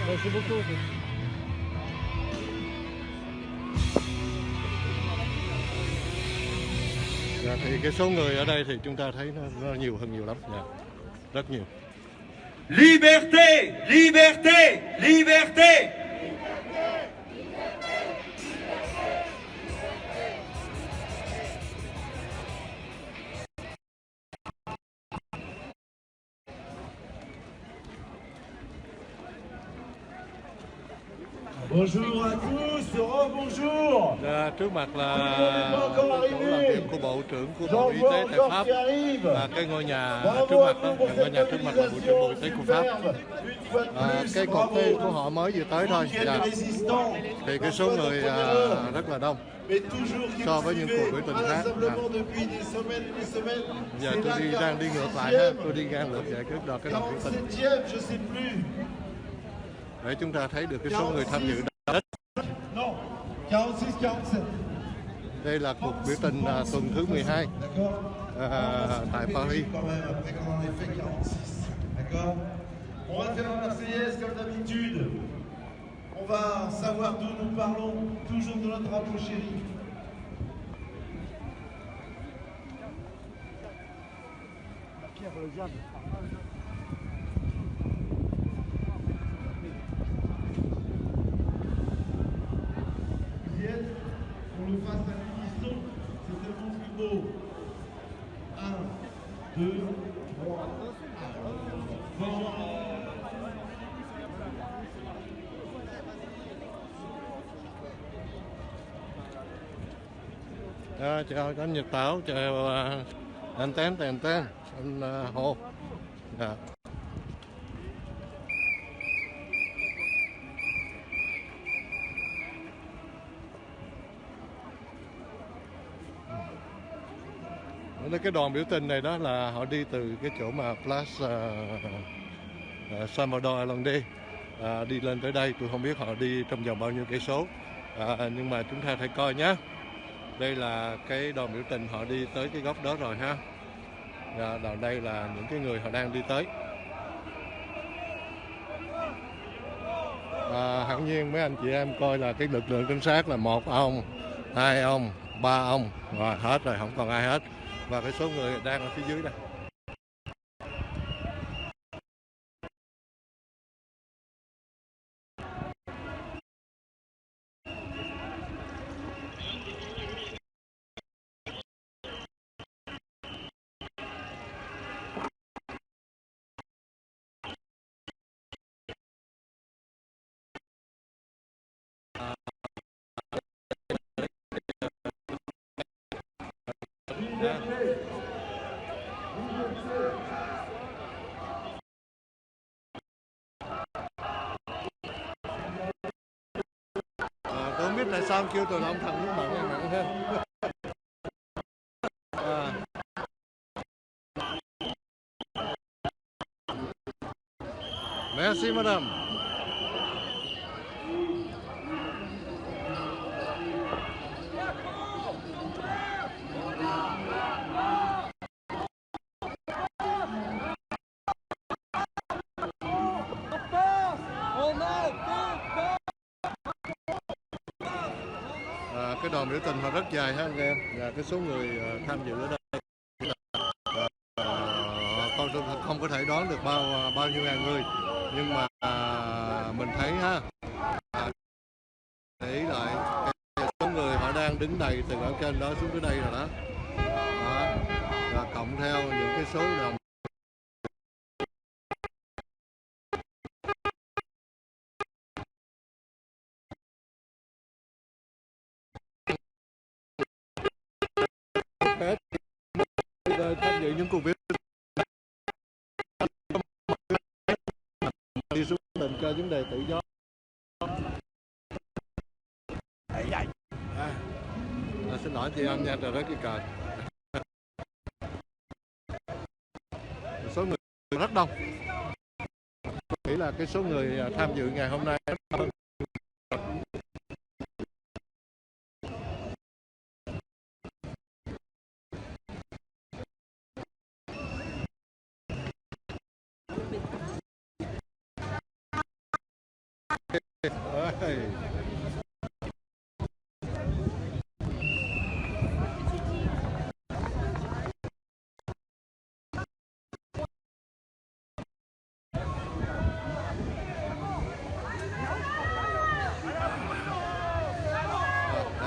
Merci beaucoup. Dạ, thì cái số người ở đây thì chúng ta thấy nó nhiều hơn nhiều lắm, dạ, rất nhiều. Liberté, liberté, liberté. Bonjour à tous, rebonjour. Trước mặt là chỗ làm việc của Bộ trưởng của Bộ Y tế tại Pháp, và cái ngôi nhà trước mặt đó, ngôi nhà trước mặt là Bộ trưởng Bộ Y tế của Pháp. Cái cột thi của họ mới vừa tới thôi, dạ. Thì cái số người rất là đông so với những cuộc biểu tình khác. Giờ tôi đang đi ngược lại ha, tôi đi ngang ngược về cái đoàn biểu tình để chúng ta thấy được cái số người tham dự. Đây là cuộc biểu tình tuần thứ 12 tại Paris. On va faire la Marseillaise comme d'habitude. On va savoir d'où nous parlons, toujours de notre drapeau chéri. On le fasse à l'unisson, c'est tellement plus beau. 1, 2, 3, Chào anh Nhật Tảo, chào anh Tén, anh Hồ. Dạ. Cái đoàn biểu tình này đó là họ đi từ cái chỗ mà Place Salvador Allende đi lên tới đây. Tôi không biết họ đi trong vòng bao nhiêu cây số, nhưng mà chúng ta phải coi nhé. Đây là cái đoàn biểu tình họ đi tới cái góc đó rồi ha. Đầu đây là những cái người họ đang đi tới. Hẳn nhiên mấy anh chị em coi là cái lực lượng trinh sát là 1 ông, 2 ông, 3 ông, rồi hết rồi, không còn ai hết. Và cái số người đang ở phía dưới đây. Tôi không biết tại sao kêu tụi ông thằng nước mặn này mặn hơn. Merci madame. Cái đoàn biểu tình họ rất dài ha anh em, và cái số người tham dự ở đây con không có thể đoán được bao nhiêu ngàn người, nhưng mà mình thấy ha, để ý lại cái số người họ đang đứng đầy từ ở trên đó xuống tới đây rồi đó, và cộng theo những cái số đồng tham dự những cuộc biểu đi xuống định cho vấn đề tự do. Xin lỗi chị anh nha, trời đất cái trời. Số người rất đông. Tôi nghĩ là cái số người tham dự ngày hôm nay rất đông. Thấy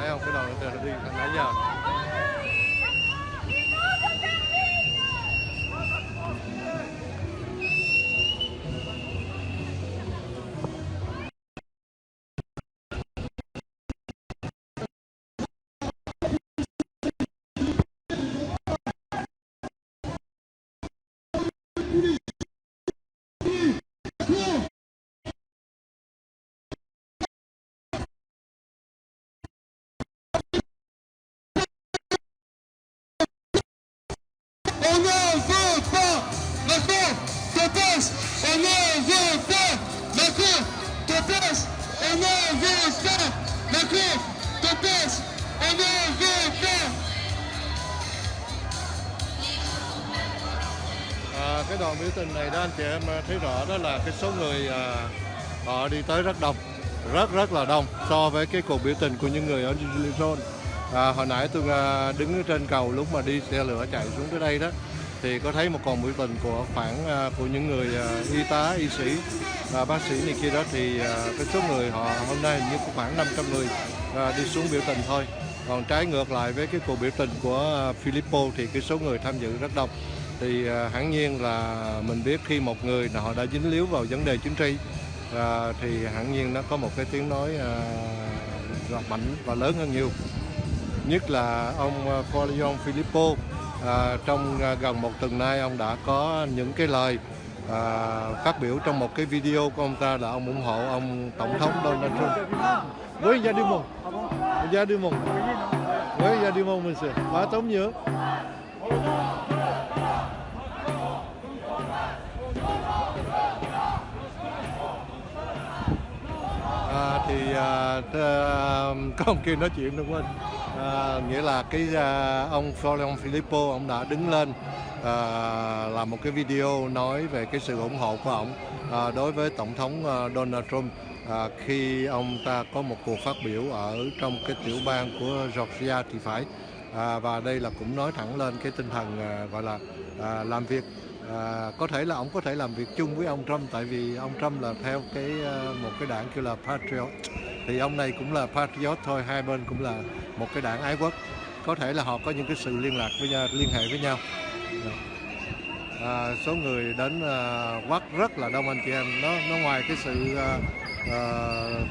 không, cái đoàn nó đi thằng nãy giờ. On ne veut pas Macron, dépêche. On ne veut pas Macron, dépêche. On ne veut pas Macron, dépêche. On ne veut pas. Cái đoàn biểu tình này đó anh chị em thấy rõ đó là cái số người họ đi tới rất đông, rất là đông so với cái cuộc biểu tình của những người ở Luzon. Hồi nãy tôi đứng trên cầu lúc mà đi xe lửa chạy xuống tới đây đó thì có thấy một con biểu tình của của những người y tá, y sĩ, bác sĩ này kia đó, thì cái số người họ hôm nay như khoảng 500 người đi xuống biểu tình thôi. Còn trái ngược lại với cái cuộc biểu tình của Philippines thì cái số người tham dự rất đông. Thì hẳn nhiên là mình biết khi một người họ đã dính líu vào vấn đề chính trị thì hẳn nhiên nó có một cái tiếng nói mạnh và lớn hơn nhiều. Nhất là ông Florian Philippou trong gần một tuần nay ông đã có những cái lời phát biểu trong một cái video của ông ta là ông ủng hộ ông Tổng thống Donald Trump. Với gia đình mình sẽ bá tống nhớ. Có ông kia nói chuyện đúng không? Nghĩa là ông Florian Philippou ông đã đứng lên làm một cái video nói về cái sự ủng hộ của ông đối với Tổng thống Donald Trump khi ông ta có một cuộc phát biểu ở trong cái tiểu bang của Georgia thì phải. Và đây là cũng nói thẳng lên cái tinh thần gọi là làm việc. Có thể là ông có thể làm việc chung với ông Trump, tại vì ông Trump là theo một cái đảng kêu là Patriot, thì ông này cũng là Patriot thôi, hai bên cũng là một cái đảng ái quốc. Có thể là họ có những cái sự liên hệ với nhau. Số người đến quát rất là đông anh chị em, nó ngoài cái sự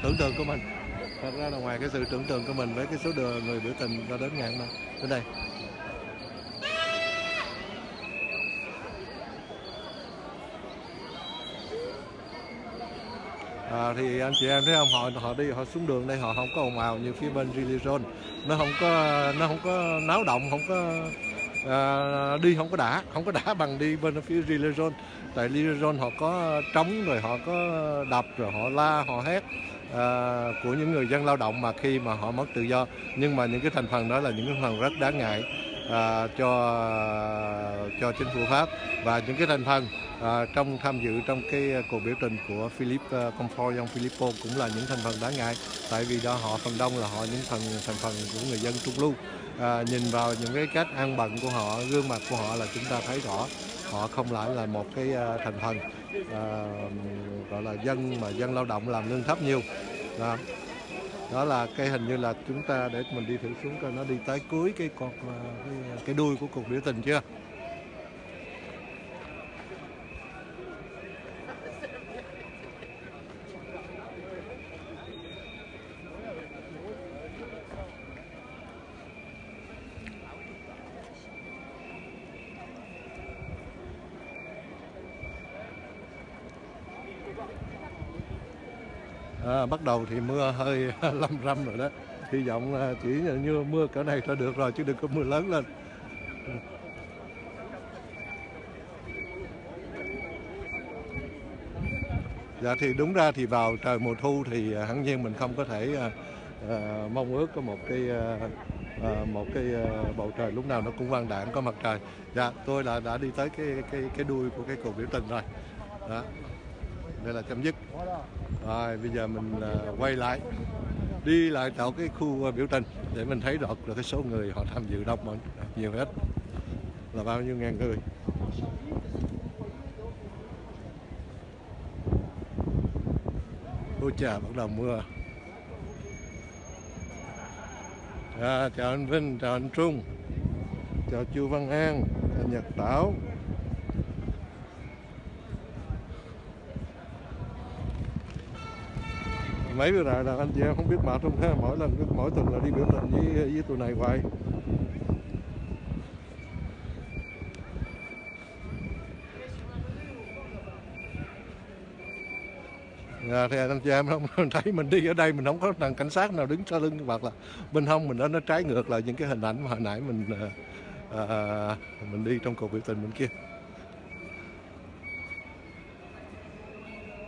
tưởng tượng của mình. Thật ra là ngoài cái sự tưởng tượng của mình với cái số người biểu tình ra đến ngày hôm nay đến đây. Thì anh chị em thấy không, họ xuống đường đây họ không có ồn ào như phía bên Luzon, nó không có náo động, không có đi không có đã bằng đi bên phía Luzon. Tại Luzon họ có trống, rồi họ có đập, rồi họ la họ hét của những người dân lao động mà khi mà họ mất tự do. Nhưng mà những cái thành phần đó là những cái thành phần rất đáng ngại cho chính phủ Pháp, và những cái thành phần tham dự trong cái cuộc biểu tình của Florian Philippou cũng là những thành phần đáng ngại, tại vì đó họ phần đông là họ những thành phần của người dân trung lưu. Nhìn vào những cái cách ăn bận của họ, gương mặt của họ là chúng ta thấy rõ họ không phải là một cái thành phần gọi là dân lao động làm lương thấp nhiều. Đó là cái hình như là chúng ta để mình đi thử xuống coi nó đi tới cuối cái đuôi của cuộc biểu tình chưa. Bắt đầu thì mưa hơi lâm râm rồi đó. Hy vọng chỉ như mưa cỡ này là được rồi, chứ đừng có mưa lớn lên. Dạ thì đúng ra thì vào trời mùa thu thì hẳn nhiên mình không có thể mong ước có một cái bầu trời lúc nào nó cũng quang đãng có mặt trời. Dạ tôi đã đi tới cái đuôi của cái cuộc biểu tình rồi. Đó. đây là chấm dứt. Rồi bây giờ mình quay lại, đi lại chỗ cái khu biểu tình để mình thấy được cái số người họ tham dự đông nhiều hết là bao nhiêu ngàn người. Ôi chà, bắt đầu mưa. Chào anh Vinh, chào anh Trung, chào Chu Văn An, anh Nhật Tảo. Mấy bữa rồi là anh chị em không biết mệt không ha, mỗi tuần là đi biểu tình với tụi này hoài. Thì anh chị em không thấy mình đi ở đây mình không có thằng cảnh sát nào đứng sau lưng, hoặc là bên hông mình nó trái ngược lại những cái hình ảnh mà hồi nãy mình đi trong cuộc biểu tình bên kia.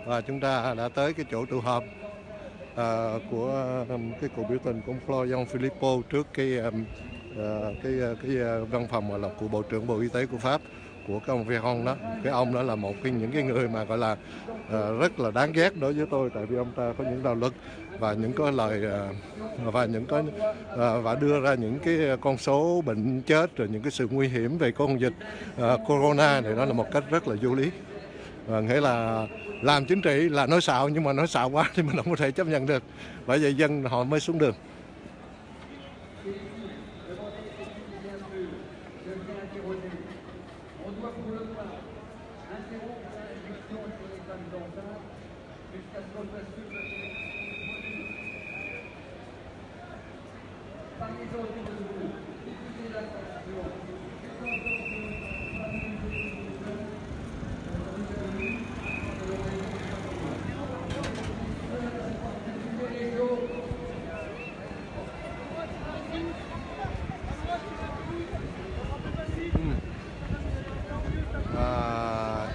Và chúng ta đã tới cái chỗ tụ họp của cái cuộc biểu tình của Florian Philippot trước cái văn phòng là của Bộ trưởng Bộ Y tế của Pháp, của cái ông Véran đó. Cái ông đó là một những cái người mà gọi là rất là đáng ghét đối với tôi, tại vì ông ta có những đạo luật và những cái lời và đưa ra những cái con số bệnh chết, rồi những cái sự nguy hiểm về con dịch corona này, đó là một cách rất là vô lý. Nghĩa là làm chính trị là nói xạo, nhưng mà nói xạo quá thì mình không có thể chấp nhận được. Bởi vậy dân họ mới xuống đường.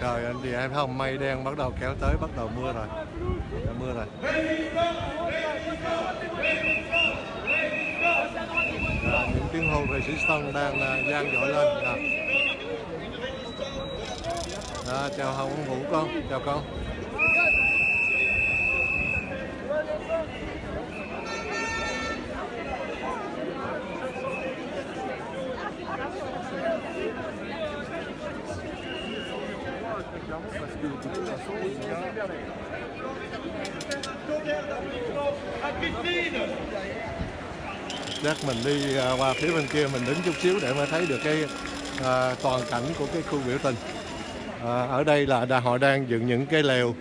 Trời anh chị em thấy không, mây đen bắt đầu kéo tới, bắt đầu mưa rồi. Mưa rồi. Những tiếng hô resistance đang vang dội lên. Chào Hồng Vũ con, chào con. Chắc mình đi qua phía bên kia, mình đứng chút xíu để mà thấy được cái toàn cảnh của cái khu biểu tình. Ở đây là họ đang dựng những cái lều.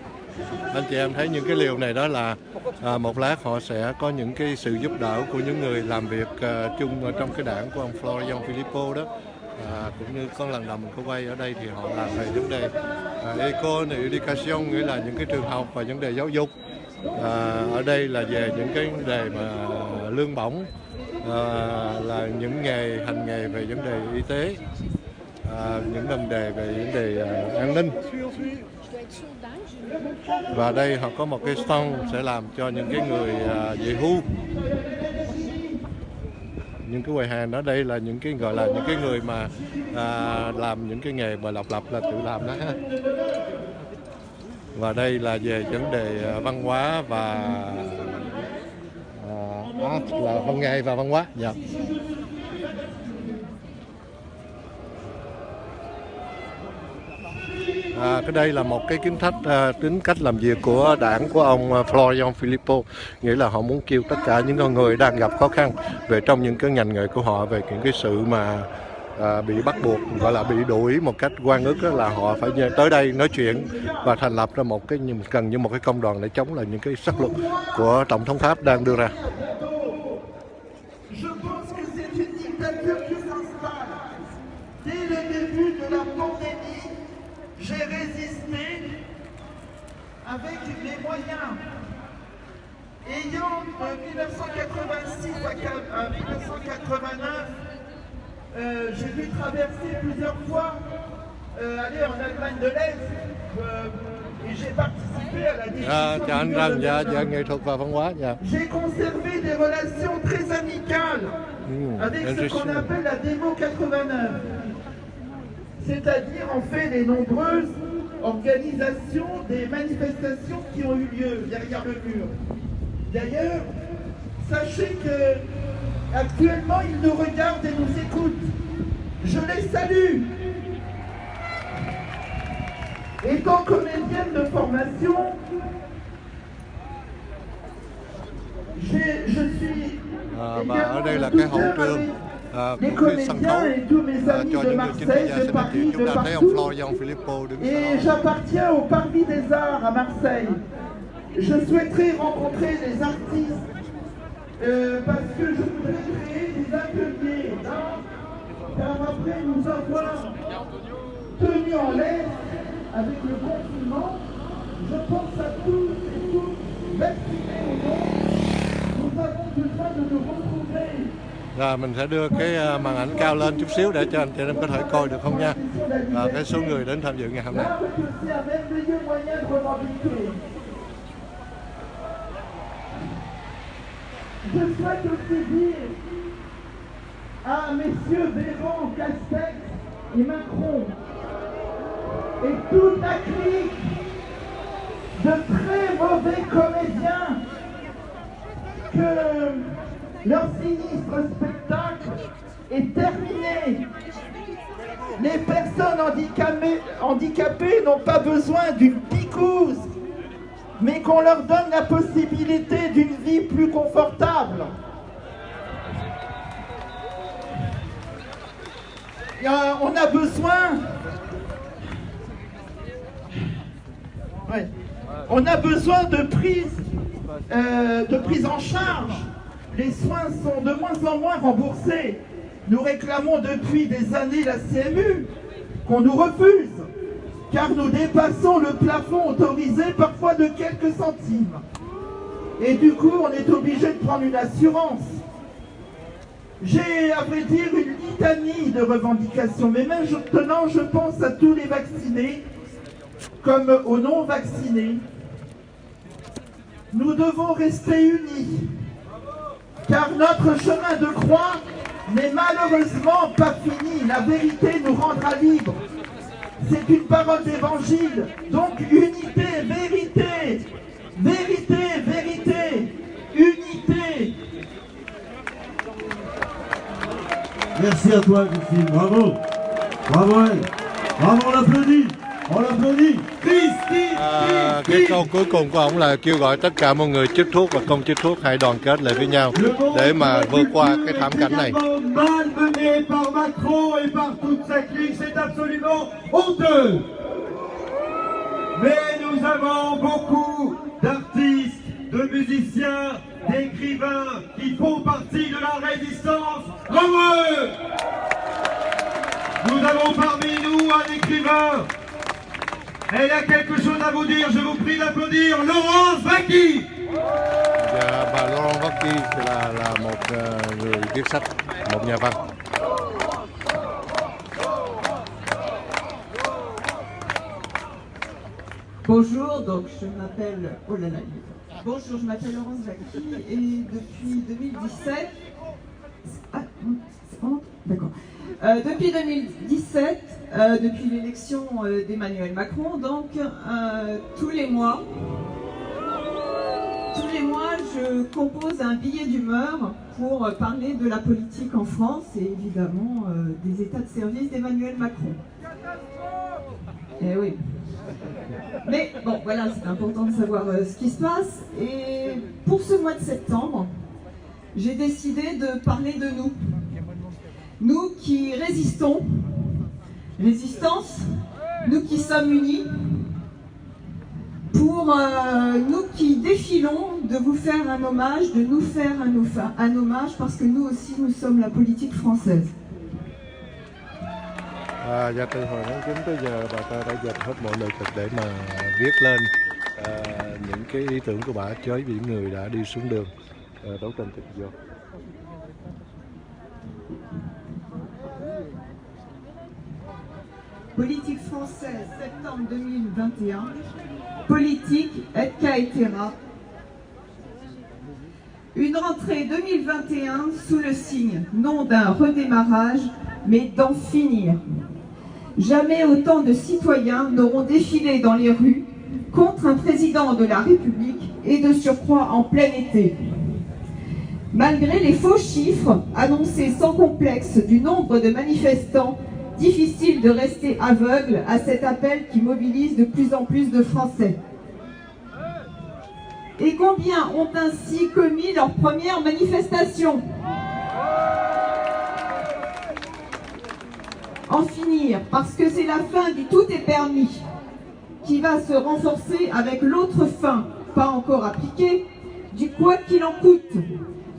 Anh chị em thấy những cái lều này đó là một lát họ sẽ có những cái sự giúp đỡ của những người làm việc chung ở trong cái đảng của ông Florian Philippot đó. Cũng như con lần đầu mình có quay ở đây thì họ làm về vấn đề Ecole Education, nghĩa là những cái trường học và vấn đề giáo dục. Ở đây là về những cái vấn đề mà lương bổng, là những hành nghề về vấn đề y tế, những vấn đề về vấn đề an ninh. Và đây họ có một cái stand sẽ làm cho những cái người về hưu, những cái quầy hàng đó. Đây là những cái gọi là những cái người mà làm những cái nghề mà độc lập, là tự làm đó ha. Và đây là về vấn đề văn hóa và là văn nghệ và văn hóa. Dạ. Cái đây là một cái tính cách làm việc của đảng của ông Florian Philippot, nghĩa là họ muốn kêu tất cả những con người đang gặp khó khăn về trong những cái ngành nghề của họ, về những cái sự mà bị bắt buộc, gọi là bị đuổi một cách oan ức, là họ phải tới đây nói chuyện và thành lập ra một cái gần như một cái công đoàn để chống lại những cái sắc luật của Tổng thống Pháp đang đưa ra. J'ai résisté avec les moyens ayant de 1986 à 1989, j'ai dû traverser plusieurs fois, aller en Allemagne de l'Est, et j'ai participé à la diffusion. J'ai conservé des relations très amicales avec ce qu'on appelle la démo 89. C'est-à-dire, on fait les nombreuses organisation des manifestations qui ont eu lieu derrière le mur. D'ailleurs, sachez que actuellement ils nous regardent et nous écoutent. Je les salue. Étant comédienne de formation, je suis Và ở đây là cái hậu trường của cái sân khấu cho những người chính trị gia sẽ nói chuyện. Chúng ta thấy ông Floyd và ông Filippo đứng sau. Et j'appartiens au Parvis des Arts à Marseille. Je souhaiterais rencontrer les artistes parce que je voudrais créer des ateliers là, car après nous avoir tenu en l'air avec le confinement, je pense à tous et toutes, vaccinés ou non, nous avons besoin de nous retrouver. Rồi mình sẽ đưa cái màn ảnh cao lên chút xíu để cho anh chị em có thể coi được không nha. Cái số người đến tham dự ngày hôm nay. Je souhaite aussi dire à messieurs Véran, Castex et Macron et toute la clique de très mauvais comédiens que leur sinistre spectacle est terminé. Les personnes handicapées n'ont pas besoin d'une picouse, mais qu'on leur donne la possibilité d'une vie plus confortable. On a besoin... Ouais. On a besoin de prise en charge. Les soins sont de moins en moins remboursés. Nous réclamons depuis des années la CMU, qu'on nous refuse, car nous dépassons le plafond autorisé parfois de quelques centimes. Et du coup, on est obligé de prendre une assurance. J'ai, à vrai dire, une litanie de revendications, mais maintenant, je pense à tous les vaccinés, comme aux non-vaccinés. Nous devons rester unis, car notre chemin de croix n'est malheureusement pas fini. La vérité nous rendra libres. C'est une parole d'évangile. Donc unité, vérité, vérité, vérité, unité. Merci à toi, Christine. Bravo. Bravo, elle. Bravo, on l'applaudit. On l'applaudit. Christine. Cái câu cuối cùng của ông là kêu gọi tất cả mọi người chích thuốc và không chích thuốc hãy đoàn kết lại với nhau để mà vượt qua cái thảm cảnh này. Malmené par Macron et par toute sa clique, c'est absolument honteux. Mais nous avons beaucoup d'artistes, de musiciens, d'écrivains qui font partie de la résistance. Bravo! Nous avons parmi nous un écrivain. Et il y a quelque chose à vous dire, je vous prie d'applaudir Laurence Vaky. Dạ, bà Laurence Vaky là một người viết sách, một nhà văn. Bonjour, donc je m'appelle Bonjour, je m'appelle Laurence Vaky et depuis 2017. D'accord. Depuis 2017, depuis l'élection d'Emmanuel Macron, donc tous les mois, je compose un billet d'humeur pour parler de la politique en France et évidemment des états de service d'Emmanuel Macron. Eh oui. Mais bon, voilà, c'est important de savoir ce qui se passe. Et pour ce mois de septembre, j'ai décidé de parler de nous. Nous qui résistons, résistance, nous qui sommes unis, pour nous qui défilons, de vous faire un hommage, de nous faire un hommage, parce que nous aussi, nous sommes la politique française. Và từ hồi tháng 9 tới giờ bà ta đã dành hết mọi lời kịch để mà viết lên những cái ý tưởng của bà với những người đã đi xuống đường đấu tranh tự do. Politique française, septembre 2021. Politique et caetera. Une rentrée 2021 sous le signe non d'un redémarrage, mais d'en finir. jamais autant de citoyens n'auront défilé dans les rues contre un président de la République et de surcroît en plein été. Malgré les faux chiffres annoncés sans complexe du nombre de manifestants, difficile de rester aveugle à cet appel qui mobilise de plus en plus de Français. Et combien ont ainsi commis leur première manifestation? En finir, parce que c'est la fin du tout est permis qui va se renforcer avec l'autre fin, pas encore appliquée, du quoi qu'il en coûte,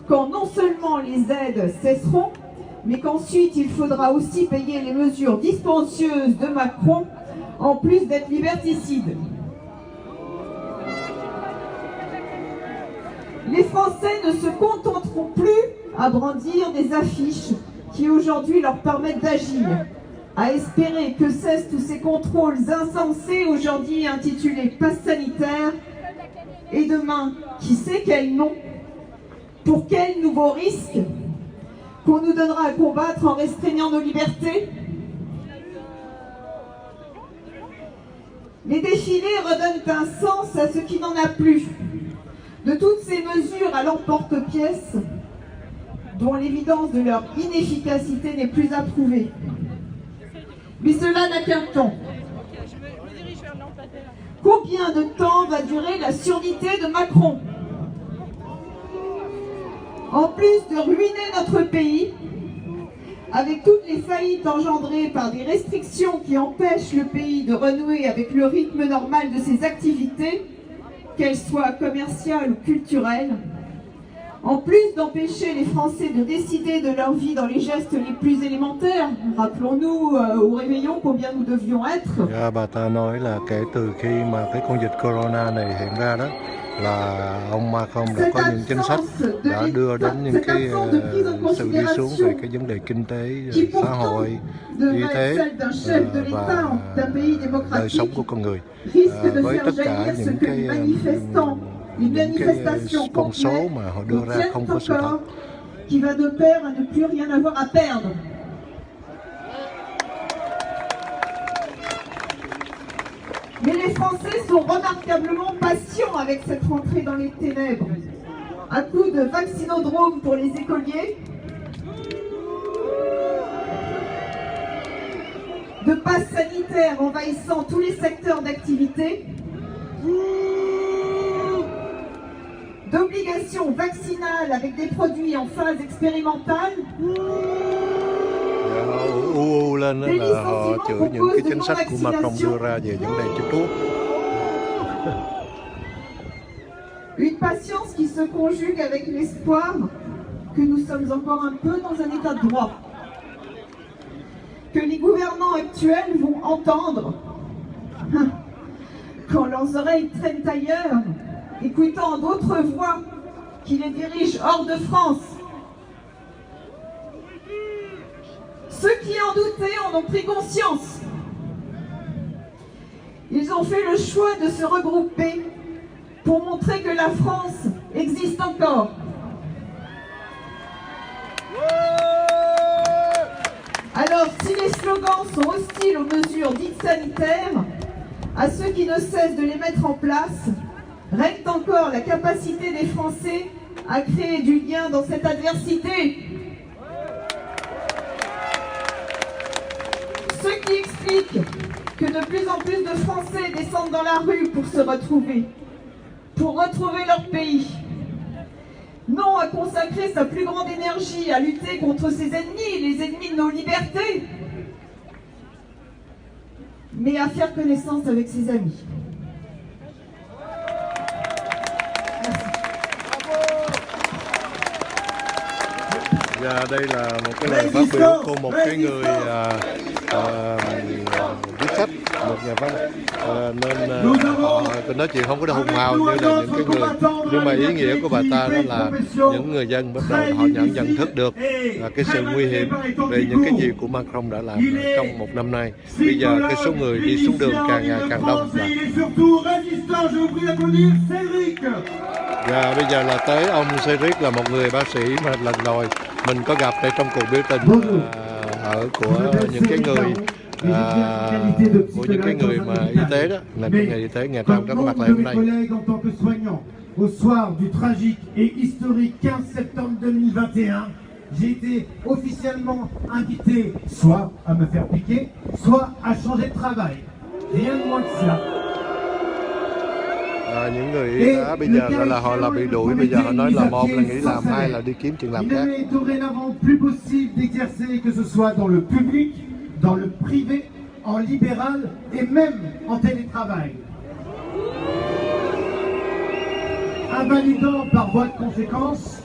quand non seulement les aides cesseront, mais qu'ensuite il faudra aussi payer les mesures dispendieuses de Macron, en plus d'être liberticides. Les Français ne se contenteront plus à brandir des affiches qui aujourd'hui leur permettent d'agir, à espérer que cessent tous ces contrôles insensés aujourd'hui intitulés passe sanitaire, et demain, qui sait quel nom, pour quels nouveaux risques qu'on nous donnera à combattre en restreignant nos libertés. Les défilés redonnent un sens à ce qui n'en a plus. De toutes ces mesures à l'emporte-pièce, dont l'évidence de leur inefficacité n'est plus approuvée. Mais cela n'a qu'un temps. Combien de temps va durer la surdité de Macron? En plus de ruiner notre pays, avec toutes les faillites engendrées par des restrictions qui empêchent le pays de renouer avec le rythme normal de ses activités, qu'elles soient commerciales ou culturelles, en plus d'empêcher les Français de décider de leur vie dans les gestes les plus élémentaires, rappelons-nous au réveillon combien nous devions être. Bà ta nói là kể từ khi mà cái con dịch corona này hiện ra đó, là ông Macron đã có những chính sách đã đưa đến những cái sự đi xuống về cái vấn đề kinh tế, xã hội, y tế và đời sống của con người, với tất cả những cái con số mà họ đưa ra không có sự thật. Qui va de pair à ne plus rien avoir à perdre. Mais les Français sont remarquablement patients avec cette rentrée dans les ténèbres. À coup de vaccinodrome pour les écoliers, de passes sanitaires envahissant tous les secteurs d'activité, d'obligations vaccinales avec des produits en phase expérimentale, lên là họ chửi những cái chính sách của Macron đưa ra về vấn đề chích thuốc. Une patience qui se conjugue avec l'espoir que nous sommes encore un peu dans un état de droit, que les gouvernants actuels vont entendre quand leurs oreilles traînent ailleurs, écoutant d'autres voix qui les dirigent hors de France. Ceux qui en doutaient en ont pris conscience. Ils ont fait le choix de se regrouper pour montrer que la France existe encore. Alors, si les slogans sont hostiles aux mesures dites sanitaires, à ceux qui ne cessent de les mettre en place, règne encore la capacité des Français à créer du lien dans cette adversité. Ce qui explique que de plus en plus de Français descendent dans la rue pour se retrouver, pour retrouver leur pays. Non à consacrer sa plus grande énergie à lutter contre ses ennemis, les ennemis de nos libertés, mais à faire connaissance avec ses amis. Và đây là một cái lời phát biểu của một cái người viết sách, một nhà văn, nên họ nói chuyện không có hùng hào như là những cái người, nhưng mà ý nghĩa của bà ta đó là những người dân bắt đầu họ nhận thức được cái sự nguy hiểm về những cái gì của Macron đã làm trong một năm nay. Bây giờ cái số người đi xuống đường càng ngày càng đông. Và bây giờ là tới ông Cédric, là một người bác sĩ mà lần rồi mình có gặp tại trong cuộc biểu tình ở của những cái người của những cái người mà y tế đó, là cái ngành y tế, nhà Trang có mặt lại hôm nay. Au soir du tragique et historique 15 septembre 2021, j'ai été officiellement invité soit à me faire piquer, soit à changer de travail. Rien de moins que cela. Những người y tá bây giờ gọi là họ là bị đuổi, bây giờ họ nói là một là nghỉ làm, hai là đi kiếm chuyện làm khác. Il n'est dorénavant plus possible d'exercer que ce soit dans le public, dans le privé, en libéral et même en télétravail. Invalidant par voie de conséquence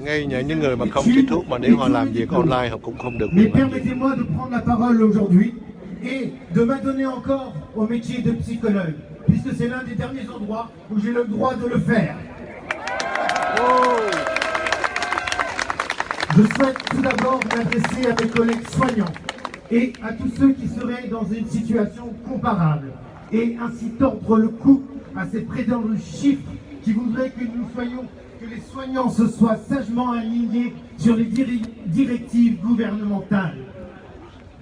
ngay những người mà không chích thuốc mà nếu họ làm việc online họ cũng không được. Mais permettez-moi de prendre la parole aujourd'hui et de m'adonner encore au métier de psychologue, puisque c'est l'un des derniers endroits où j'ai le droit de le faire. Je souhaite tout d'abord m'adresser à mes collègues soignants et à tous ceux qui seraient dans une situation comparable et ainsi tordre le cou à ces prétendus chiffres qui voudraient que les soignants se soient sagement alignés sur les directives gouvernementales.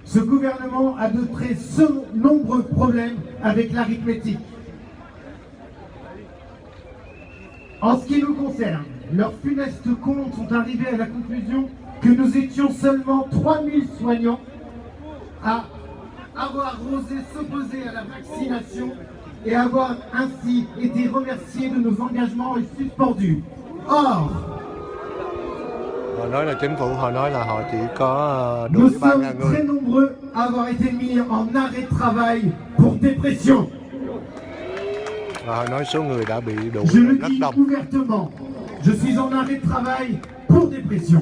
Ce gouvernement a de très nombreux problèmes avec l'arithmétique. En ce qui nous concerne, leurs funestes comptes sont arrivés à la conclusion que nous étions seulement 3000 soignants à avoir osé s'opposer à la vaccination et avoir ainsi été remerciés de nos engagements et suspendus. Or, họ nói là chính phủ họ nói là họ chỉ có nous sommes très nombreux à avoir été mis en arrêt de travail pour dépression. Họ nói số người đã bị đuổi Je le rất dis đông. ouvertement, je suis en arrêt de travail pour dépression.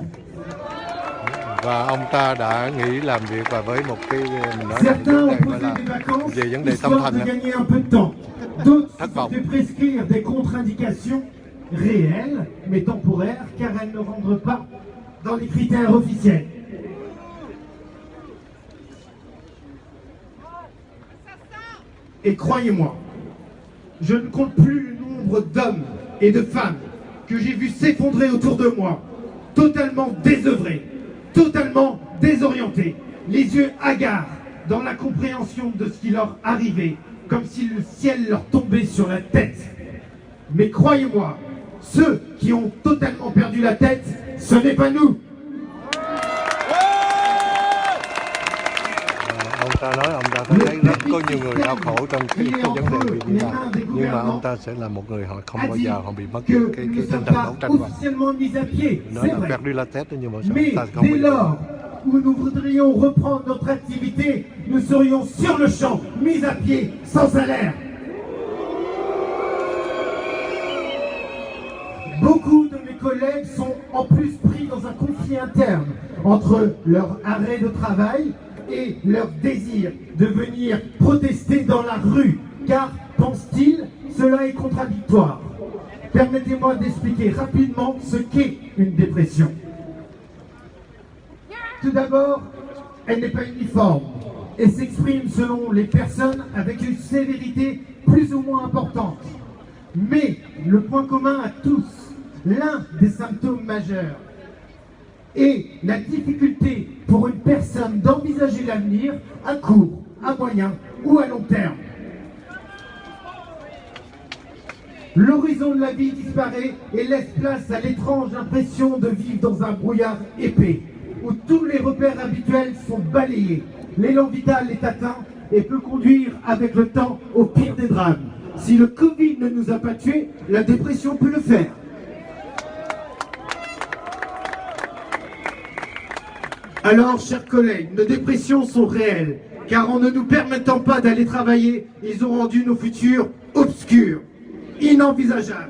Và ông ta đã nghỉ làm việc và với một cái mình nói Certains ont là posé des vacances về vấn đề tâm histoire thần de đó. gagner un peu de temps. D'autres se Thất sont vọng. fait prescrire des contre-indications réelles, mais temporaires, car elles ne rentrent pas dans les critères officiels. Et croyez-moi, je ne compte plus le nombre d'hommes et de femmes que j'ai vus s'effondrer autour de moi, totalement désœuvrés, totalement désorientés, les yeux hagards dans la compréhension de ce qui leur arrivait, comme si le ciel leur tombait sur la tête. Mais croyez-moi, ceux qui ont totalement perdu la tête, ce n'est pas nous. Ông ta nói ông ta thấy rất có nhiều người đau khổ trong cái vấn đề bị đi làm, nhưng mà ông ta sẽ là một người họ không bao giờ họ bị mất cái tinh thần đấu tranh của họ. Nói là perdu la tête nhưng mà ông ta không bao giờ. Où nous voudrions reprendre notre activité, nous serions sur le champ, mis à pied, sans salaire. Beaucoup de mes collègues sont en plus pris dans un conflit interne entre leur arrêt de travail et leur désir de venir protester dans la rue, car, pense-t-il, cela est contradictoire. Permettez-moi d'expliquer rapidement ce qu'est une dépression. Tout d'abord, elle n'est pas uniforme et s'exprime selon les personnes avec une sévérité plus ou moins importante. Mais le point commun à tous, l'un des symptômes majeurs, est la difficulté pour une personne d'envisager l'avenir à court, à moyen ou à long terme. L'horizon de la vie disparaît et laisse place à l'étrange impression de vivre dans un brouillard épais, où tous les repères habituels sont balayés. L'élan vital est atteint et peut conduire avec le temps au pire des drames. Si le Covid ne nous a pas tués, la dépression peut le faire. Alors, chers collègues, nos dépressions sont réelles, car en ne nous permettant pas d'aller travailler, ils ont rendu nos futurs obscurs, inenvisageables.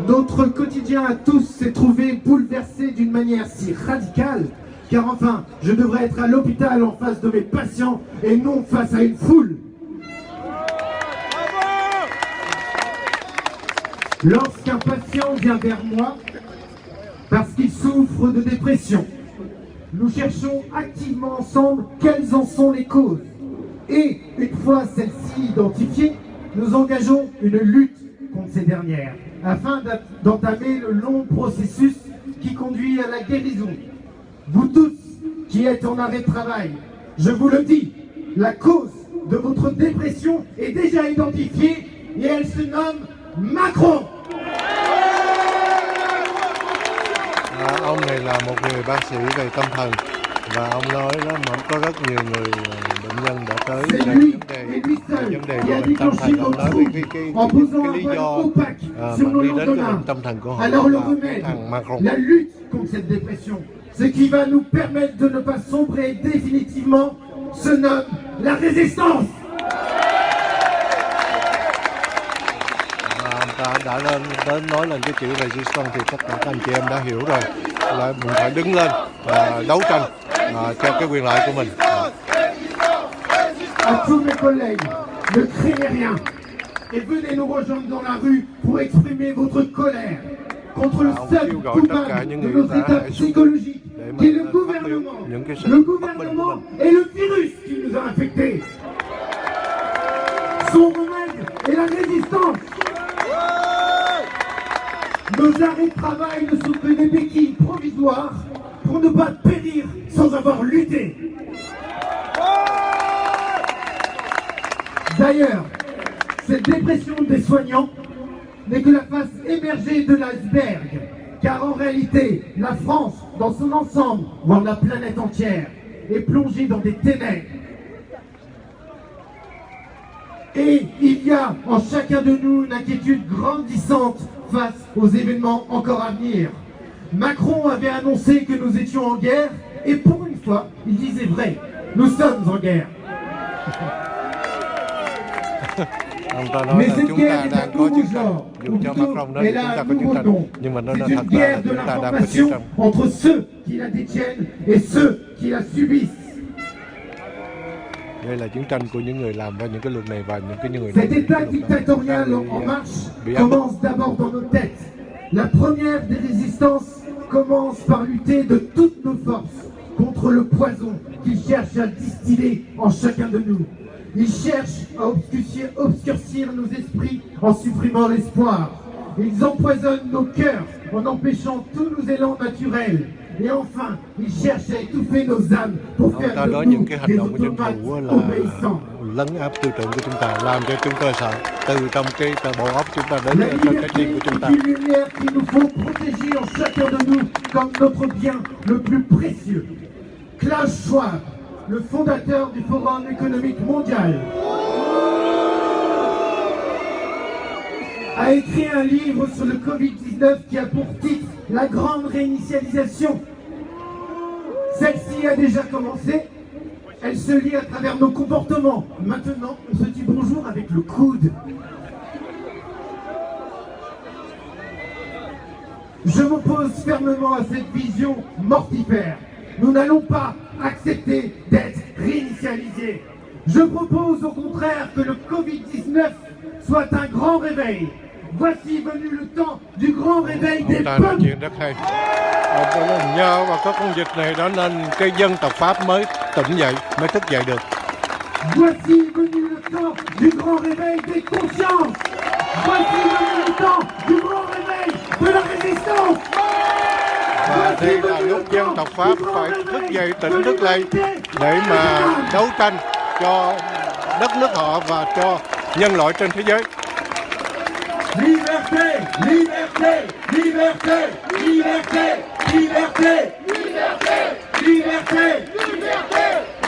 Notre quotidien à tous s'est trouvé bouleversé d'une manière si radicale, car enfin, je devrais être à l'hôpital en face de mes patients et non face à une foule. Lorsqu'un patient vient vers moi, parce qu'il souffre de dépression, nous cherchons activement ensemble quelles en sont les causes. Et une fois celles-ci identifiées, nous engageons une lutte contre ces dernières, afin d'entamer le long processus qui conduit à la guérison. vous tous qui êtes en arrêt de travail, je vous le dis, la cause de votre dépression est déjà identifiée et elle se nomme Macron. Ông này là một người bác sĩ về tâm thần và ông nói đó mà có rất nhiều người bệnh nhân đã tới về vấn đề của bệnh tâm thần. Ông nói cái lý do mà đi đến cái bệnh tâm thần của họ là thằng Macron. La lutte contre cette dépression, ce qui va nous permettre de ne pas sombrer définitivement, se nomme la résistance. Đã đến nói lên cái chữ resistance thì chắc các anh chị em đã hiểu rồi, là mình phải đứng lên và đấu tranh cho cái quyền lợi của mình. À tous mes collègues, ne craignez rien et venez nous rejoindre dans la rue pour exprimer votre colère contre le seul coupable de nos états psychologiques, qui est le gouvernement. Le gouvernement est le virus qui nous a infectés. Son remède est la résistance. Nos arrêts de travail ne sont que des béquilles provisoires pour ne pas périr sans avoir lutté. D'ailleurs, cette dépression des soignants n'est que la face émergée de l'iceberg, car en réalité, la France, dans son ensemble, voire la planète entière, est plongée dans des ténèbres. Et il y a en chacun de nous une inquiétude grandissante face aux événements encore à venir. Macron avait annoncé que nous étions en guerre, et pour une fois, il disait vrai, nous sommes en guerre. Mais cette guerre est un nouveau genre, ou plutôt, elle a un nouveau nom. C'est une guerre de l'information entre ceux qui la détiennent et ceux qui la subissent. Đây là chiến tranh của những người làm ra những cái luật này và những cái người Cet état dictatorial en marche commence d'abord dans nos têtes. La première des résistances commence par lutter de toutes nos forces contre le poison qu'il cherche à distiller en chacun de nous. Il cherche à obscurcir nos esprits en supprimant l'espoir. Ils empoisonnent nos cœurs en empêchant tous nos élans naturels. Et enfin, ils cherchent à étouffer nos âmes pour faire de nous des automates obéissants. Lấn áp tư tưởng của chúng ta, làm cho chúng ta sợ từ trong cái bộ óc chúng ta đến trong trái tim của chúng ta. C'est une lumière qu'il nous faut protéger en chacun de nous comme notre bien le plus précieux. Klaus Schwab, le fondateur du Forum économique mondial, a écrit un livre sur le Covid-19 qui a pour titre La grande réinitialisation. Celle-ci a déjà commencé. Elle se lit à travers nos comportements. Maintenant, on se dit bonjour avec le coude. Je m'oppose fermement à cette vision mortifère. Nous n'allons pas accepter d'être réinitialisés. Je propose au contraire que le Covid-19 soit un grand réveil. Voici venu le temps du grand réveil des peuples. Chuyện rất hay. Nhờ vào các con dịch này đó nên cái dân tộc Pháp mới tỉnh dậy, mới thức dậy được. Voici venu le temps du grand réveil des consciences. Voici venu le temps du grand réveil de la résistance. Và đây là lúc dân tộc Pháp phải thức dậy, tỉnh thức lại để mà đấu tranh cho đất nước họ và cho nhân loại trên thế giới. Liberté, liberté, liberté, liberté, liberté, liberté, liberté,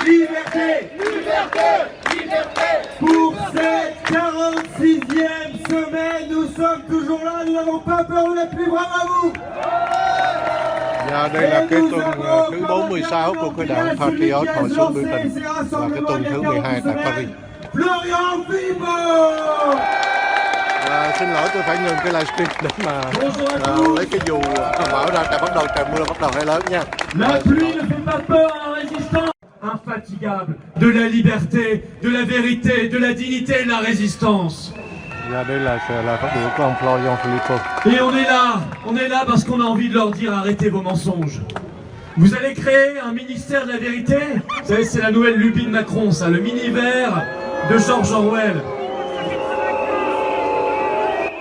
liberté, liberté, liberté. Pour cette 46e semaine, nous sommes toujours là, nous n'avons pas peur, on est plus braves à vous. Và đây là cái tuần thứ 46 của cái đảng Patriot hội xuống biểu tình và cái tuần thứ 12 tại Paris. Florian Philippot. Xin lỗi tôi phải ngừng cái livestream để mà lấy cái dù mở ra tại bắt đầu trời mưa bắt đầu hơi lớn nha. La pluie ne fait pas peur à la résistance. Infatigable de la liberté, de la vérité, de la dignité et de la résistance. Và đây là phát biểu của ông Florian Philippot. Et on est là parce qu'on a envie de leur dire arrêtez vos mensonges. Vous allez créer un ministère de la vérité. Vous savez, c'est la nouvelle lubie de Macron, ça, le mini-vert de George Orwell.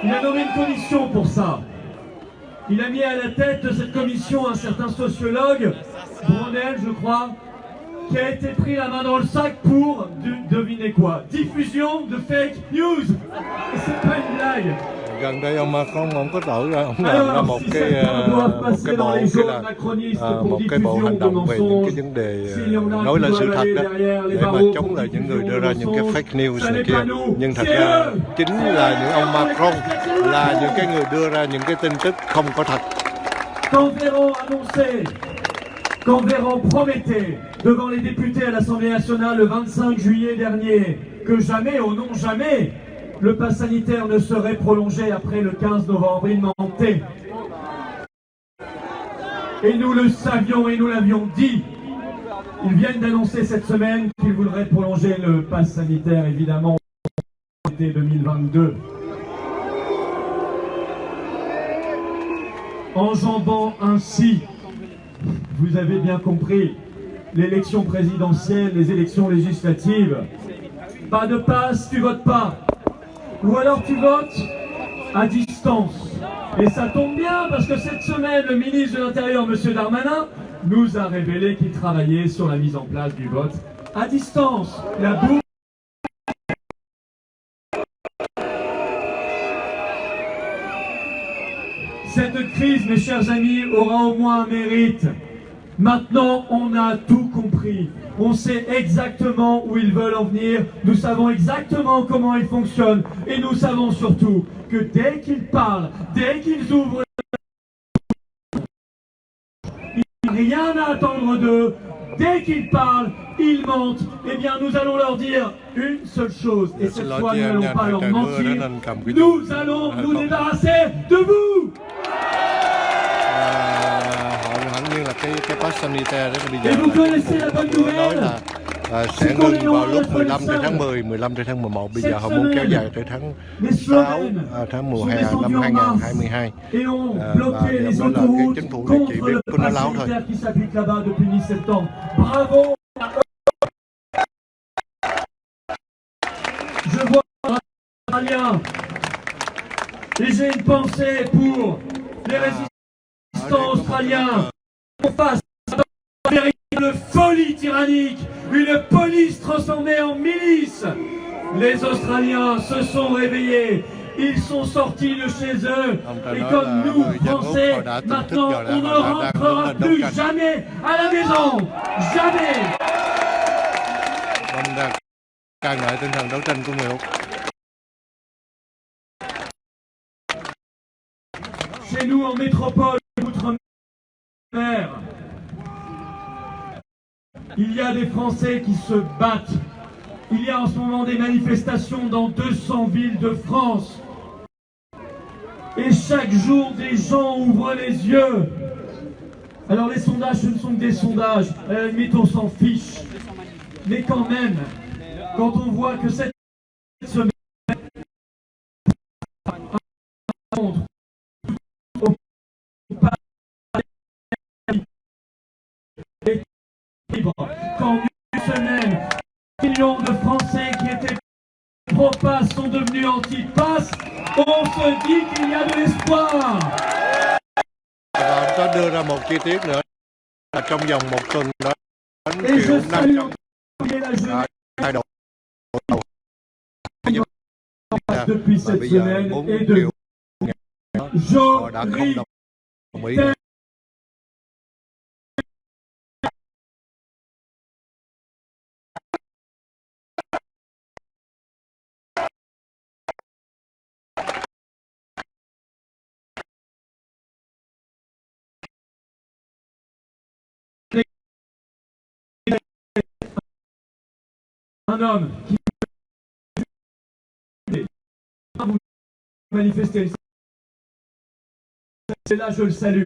Il a nommé une condition pour ça. Il a mis à la tête de cette commission un certain sociologue, Brunel je crois, qui a été pris la main dans le sac pour, devinez quoi, diffusion de fake news. Et c'est pas une blague. Gần đây ông Macron ông có tự ra ông làm ra một cái bộ hành động về những cái vấn đề nói lên sự thật đó để mà chống lại những người đưa ra những cái fake news này kia. Nhưng thật ra chính là những ông Macron là những cái người đưa ra những cái tin tức không có thật. Quand Véran promettait devant les députés à l'Assemblée nationale le 25 juillet dernier que jamais, au non jamais, le pass sanitaire ne serait prolongé après le 15 novembre, il mentait. Et nous le savions et nous l'avions dit. Ils viennent d'annoncer cette semaine qu'ils voudraient prolonger le pass sanitaire, évidemment, en été 2022. Enjambant ainsi, vous avez bien compris, l'élection présidentielle, les élections législatives. Pas de passe, tu votes pas. Ou alors tu votes à distance. Et ça tombe bien parce que cette semaine, le ministre de l'Intérieur, M. Darmanin, nous a révélé qu'il travaillait sur la mise en place du vote à distance. La boue. Cette crise, mes chers amis, aura au moins un mérite. Maintenant, on a tout compris. On sait exactement où ils veulent en venir. Nous savons exactement comment ils fonctionnent. Et nous savons surtout que dès qu'ils parlent, dès qu'ils ouvrent, il n'y a rien à attendre d'eux. Dès qu'ils parlent, ils mentent. Eh bien, nous allons leur dire une seule chose. Et cette fois, nous n'allons pas leur mentir. Nous allons nous débarrasser de vous. Cái pass sanitaire đó bây giờ nói là sẽ ngừng vào lúc 15 tháng 10, 15 tháng 11. Bây giờ họ muốn kéo dài tới tháng 6, tháng mùa hè năm 2022. Và đó là cái chính phủ này chỉ biết của nó láo thôi. Je vois un Australien et j'ai une pensée pour les résistants australiens. On passe à une véritable folie tyrannique, une police transformée en milice. Les Australiens se sont réveillés, ils sont sortis de chez eux. Et comme nous, Français, maintenant, on ne rentrera plus jamais à la maison. Jamais. Ca ngợi tinh thần đấu tranh của người Úc. Chez nous, en métropole, outre-mer, il y a des Français qui se battent. Il y a en ce moment des manifestations dans 200 villes de France. Et chaque jour, des gens ouvrent les yeux. Alors les sondages, ce ne sont que des sondages. À la limite, on s'en fiche. Mais quand même, quand on voit que cette semaine, quand une semaine, millions de Français qui étaient pro-pass sont devenus anti-pass, on se dit qu'il y a de l'espoir. Và ông có đưa ra một chi tiết nữa là trong vòng một tuần đó 1.500.000 thay đổi. Depuis cette semaine et de họ đã không đồng ý. Un homme qui vous manifester, c'est là je le salue.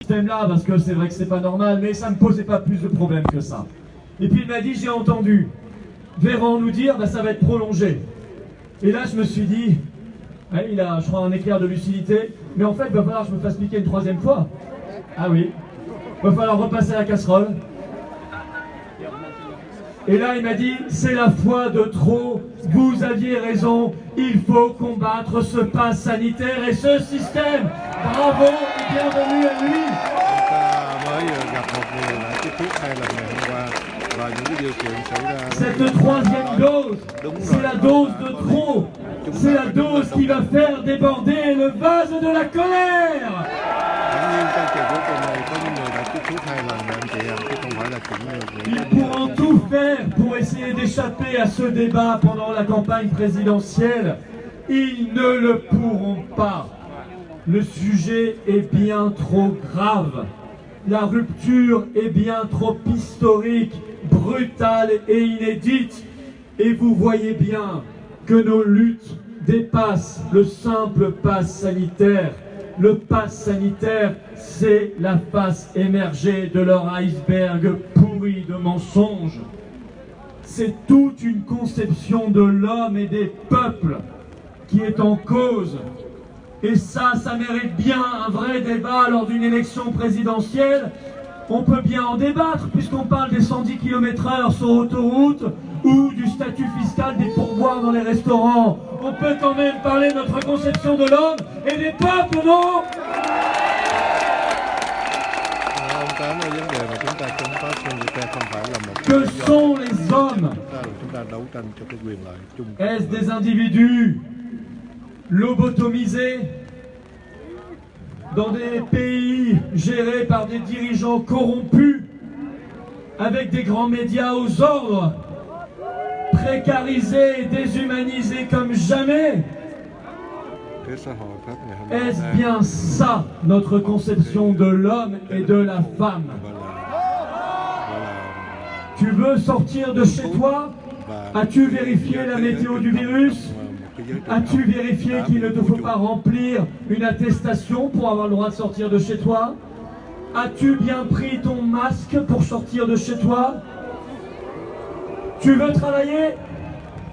Là parce que c'est vrai que c'est pas normal, mais ça me posait pas plus de problèmes que ça. Et puis il m'a dit, j'ai entendu Véran nous dire, bah, ça va être prolongé. Et là je me suis dit, il a, je crois, un éclair de lucidité, mais en fait il va falloir que je me fasse piquer une troisième fois. Ah oui. Il va falloir repasser la casserole. Et là, il m'a dit, c'est la fois de trop, vous aviez raison, il faut combattre ce pass sanitaire et ce système. Bravo et bienvenue à lui. Cette troisième dose, c'est la dose de trop. C'est la dose qui va faire déborder le vase de la colère. Ils pourront tout faire pour essayer d'échapper à ce débat pendant la campagne présidentielle. Ils ne le pourront pas. Le sujet est bien trop grave. La rupture est bien trop historique, brutale et inédite. Et vous voyez bien que nos luttes dépassent le simple pass sanitaire. Le pass sanitaire, c'est la face émergée de leur iceberg pourri de mensonges. C'est toute une conception de l'homme et des peuples qui est en cause. Et ça mérite bien un vrai débat lors d'une élection présidentielle. On peut bien en débattre puisqu'on parle des 110 km/h sur autoroute ou du statut fiscal des pourboires dans les restaurants. On peut quand même parler de notre conception de l'homme et des peuples, non? Que sont les hommes? Est-ce des individus lobotomisés dans des pays gérés par des dirigeants corrompus, avec des grands médias aux ordres, précarisés et déshumanisés comme jamais? Est-ce bien ça notre conception de l'homme et de la femme? Tu veux sortir de chez toi? As-tu vérifié la météo du virus? As-tu vérifié qu'il ne te faut pas remplir une attestation pour avoir le droit de sortir de chez toi? As-tu bien pris ton masque pour sortir de chez toi? Tu veux travailler?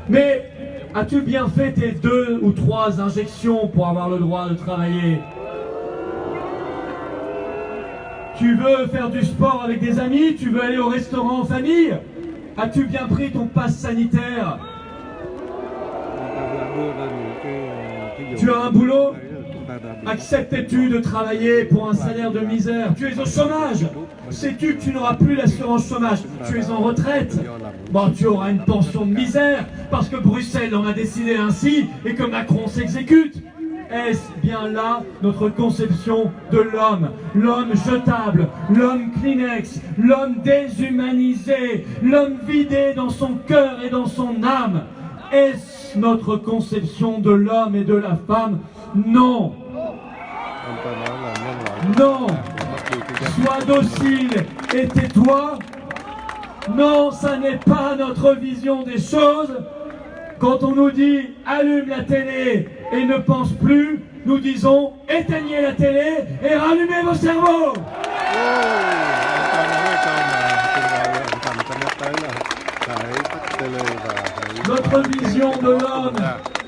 Mais as-tu bien fait tes 2 ou 3 injections pour avoir le droit de travailler? Tu veux faire du sport avec des amis? Tu veux aller au restaurant en famille? As-tu bien pris ton pass sanitaire? Tu as un boulot? Acceptes-tu de travailler pour un salaire de misère? Tu es au chômage? Sais-tu que tu n'auras plus l'assurance chômage? Tu es en retraite? Bon, tu auras une pension de misère parce que Bruxelles en a décidé ainsi et que Macron s'exécute. Est-ce bien là notre conception de l'homme? L'homme jetable, l'homme Kleenex, l'homme déshumanisé, l'homme vidé dans son cœur et dans son âme? Est-ce notre conception de l'homme et de la femme? Non. Non. Sois docile et tais-toi. Non, ça n'est pas notre vision des choses. Quand on nous dit allume la télé et ne pense plus, nous disons éteignez la télé et rallumez vos cerveaux. Notre vision de l'homme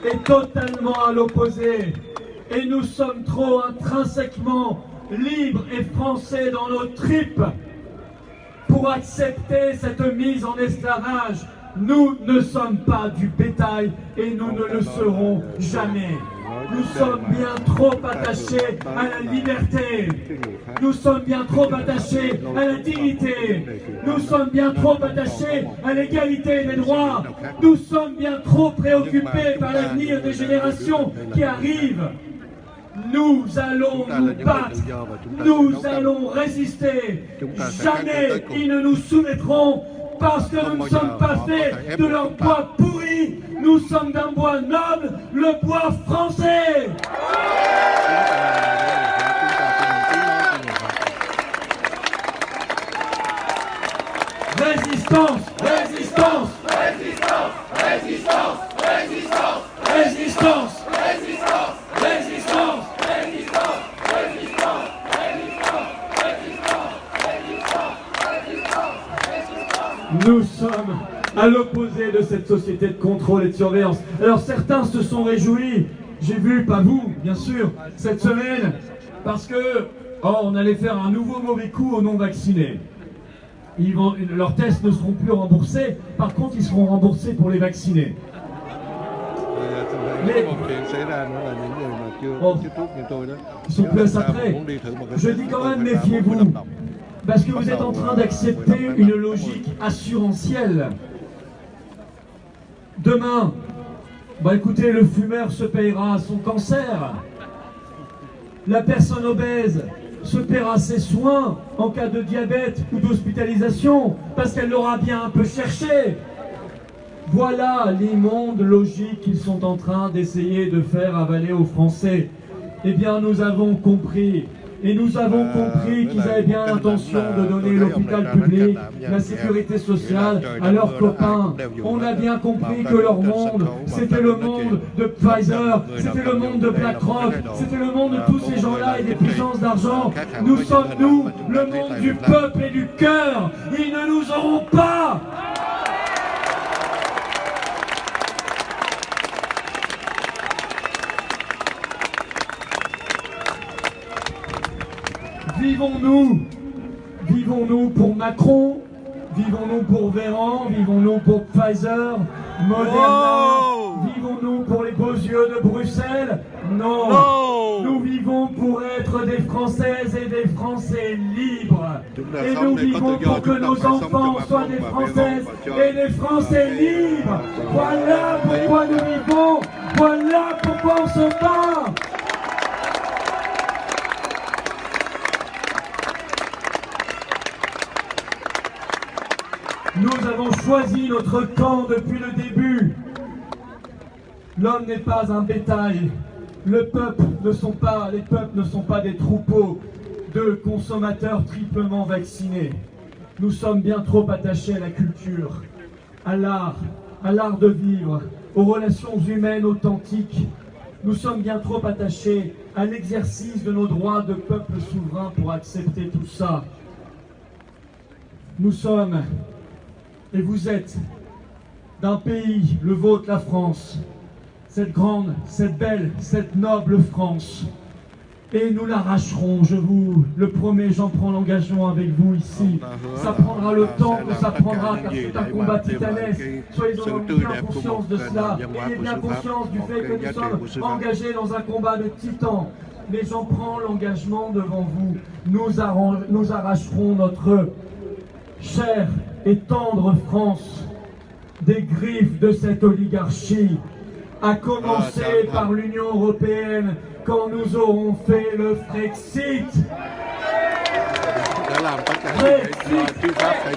est totalement à l'opposé. Et nous sommes trop intrinsèquement libres et français dans nos tripes pour accepter cette mise en esclavage. Nous ne sommes pas du bétail et nous ne le serons jamais. Nous sommes bien trop attachés à la liberté. Nous sommes bien trop attachés à la dignité. Nous sommes bien trop attachés à l'égalité des droits. Nous sommes bien trop préoccupés par l'avenir des générations qui arrivent. Nous allons nous battre, nous allons résister. Jamais ils ne nous soumettront parce que nous ne sommes pas faits de leur bois pourri. Nous sommes d'un bois noble, le bois français. Résistance, résistance, résistance, résistance, résistance, résistance, résistance, résistance, résistance, résistance, résistance. Nous sommes à l'opposé de cette société de contrôle et de surveillance. Alors certains se sont réjouis, j'ai vu, pas vous, bien sûr, cette semaine, parce que Or, on allait faire un nouveau mauvais coup aux non-vaccinés. Leurs tests ne seront plus remboursés, par contre, ils seront remboursés pour les vaccinés. Mais ils sont plus à ça près. Je dis quand même, méfiez-vous, parce que vous êtes en train d'accepter une logique assurantielle. Demain, bah écoutez, le fumeur se payera son cancer. La personne obèse se paiera ses soins en cas de diabète ou d'hospitalisation, parce qu'elle l'aura bien un peu cherché. Voilà l'immonde logique qu'ils sont en train d'essayer de faire avaler aux Français. Eh bien, nous avons compris. Et nous avons compris qu'ils avaient bien l'intention de donner l'hôpital public, la sécurité sociale à leurs copains. On a bien compris que leur monde, c'était le monde de Pfizer, c'était le monde de BlackRock, c'était le monde de tous ces gens-là et des puissances d'argent. Nous sommes, nous, le monde du peuple et du cœur. Ils ne nous auront pas. Vivons-nous pour Macron, vivons-nous pour Véran, vivons-nous pour Pfizer, Moderna, vivons-nous pour les beaux yeux de Bruxelles? Non. Nous vivons pour être des Françaises et des Français libres. Et nous vivons pour que nos enfants soient des Françaises et des Français libres. Voilà pourquoi nous vivons, voilà pourquoi on se bat. Nous avons choisi notre camp depuis le début. L'homme n'est pas un bétail. Les peuples ne sont pas des troupeaux de consommateurs triplement vaccinés. Nous sommes bien trop attachés à la culture, à l'art de vivre, aux relations humaines authentiques. Nous sommes bien trop attachés à l'exercice de nos droits de peuple souverain pour accepter tout ça. Nous sommes... Et vous êtes d'un pays, le vôtre, la France, cette grande, cette belle, cette noble France. Et nous l'arracherons, je vous le promets, j'en prends l'engagement avec vous ici. Ça prendra le temps que ça prendra, car c'est un combat titanesque. Soyez-en bien conscience de cela. Ayez bien conscience du fait que nous sommes engagés dans un combat de titans. Mais j'en prends l'engagement devant vous. Nous arracherons notre chère et tendre France des griffes de cette oligarchie, à commencer par l'Union européenne quand nous aurons fait le Frexit. Để làm tất cả tư pháp phải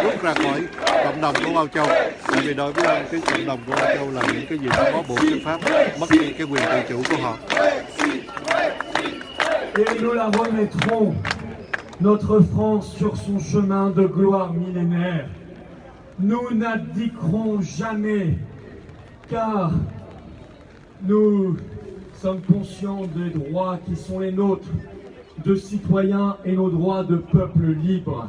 rút ra khỏi cộng đồng của Âu Châu. Tại vì đối với cái cộng đồng của Âu Châu là những cái gì có bộ tư pháp mất đi cái quyền tự chủ của họ. Et nous la remettrons, notre France, sur son chemin de gloire millénaire. Nous n'abdiquerons jamais, car nous sommes conscients des droits qui sont les nôtres, de citoyens, et nos droits de peuple libre.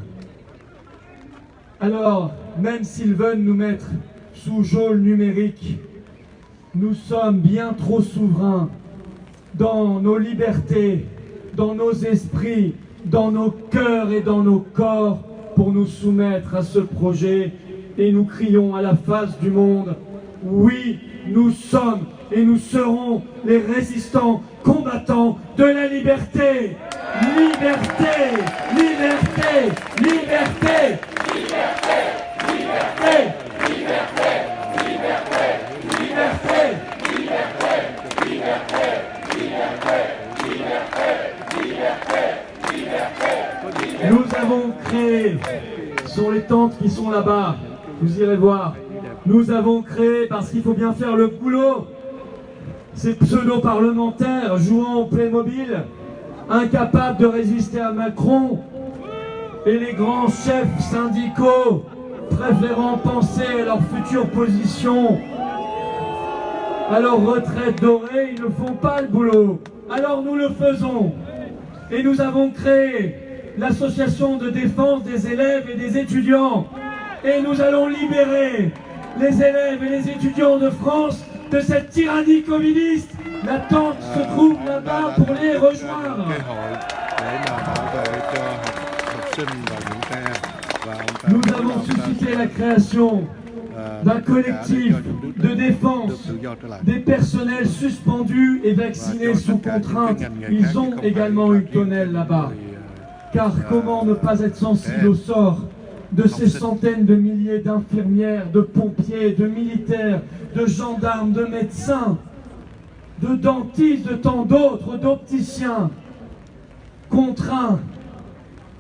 Alors, même s'ils veulent nous mettre sous geôle numérique, nous sommes bien trop souverains dans nos libertés, dans nos esprits, dans nos cœurs et dans nos corps pour nous soumettre à ce projet. Et nous crions à la face du monde, oui, nous sommes et nous serons les résistants combattants de la liberté. Liberté, liberté, liberté, liberté, liberté, liberté, liberté, liberté, liberté, liberté, liberté, liberté. Nous avons créé, sur les tentes qui sont là-bas, vous irez voir, nous avons créé, parce qu'il faut bien faire le boulot, ces pseudo-parlementaires jouant au Playmobil, incapables de résister à Macron, et les grands chefs syndicaux préférant penser à leur future position, à leur retraite dorée, ils ne font pas le boulot. Alors nous le faisons. Et nous avons créé l'association de défense des élèves et des étudiants. Et nous allons libérer les élèves et les étudiants de France de cette tyrannie communiste. La tente se trouve là-bas pour les rejoindre. để mà bảo vệ cho học sinh và những trẻ và ông ta Nous avons suscité la création d'un collectif de défense des personnels suspendus et vaccinés sous contrainte. Ils ont également une tonnelle là-bas. Car comment ne pas être sensible au sort de ces centaines de milliers d'infirmières, de pompiers, de militaires, de gendarmes, de médecins, de dentistes, de tant d'autres, d'opticiens, contraints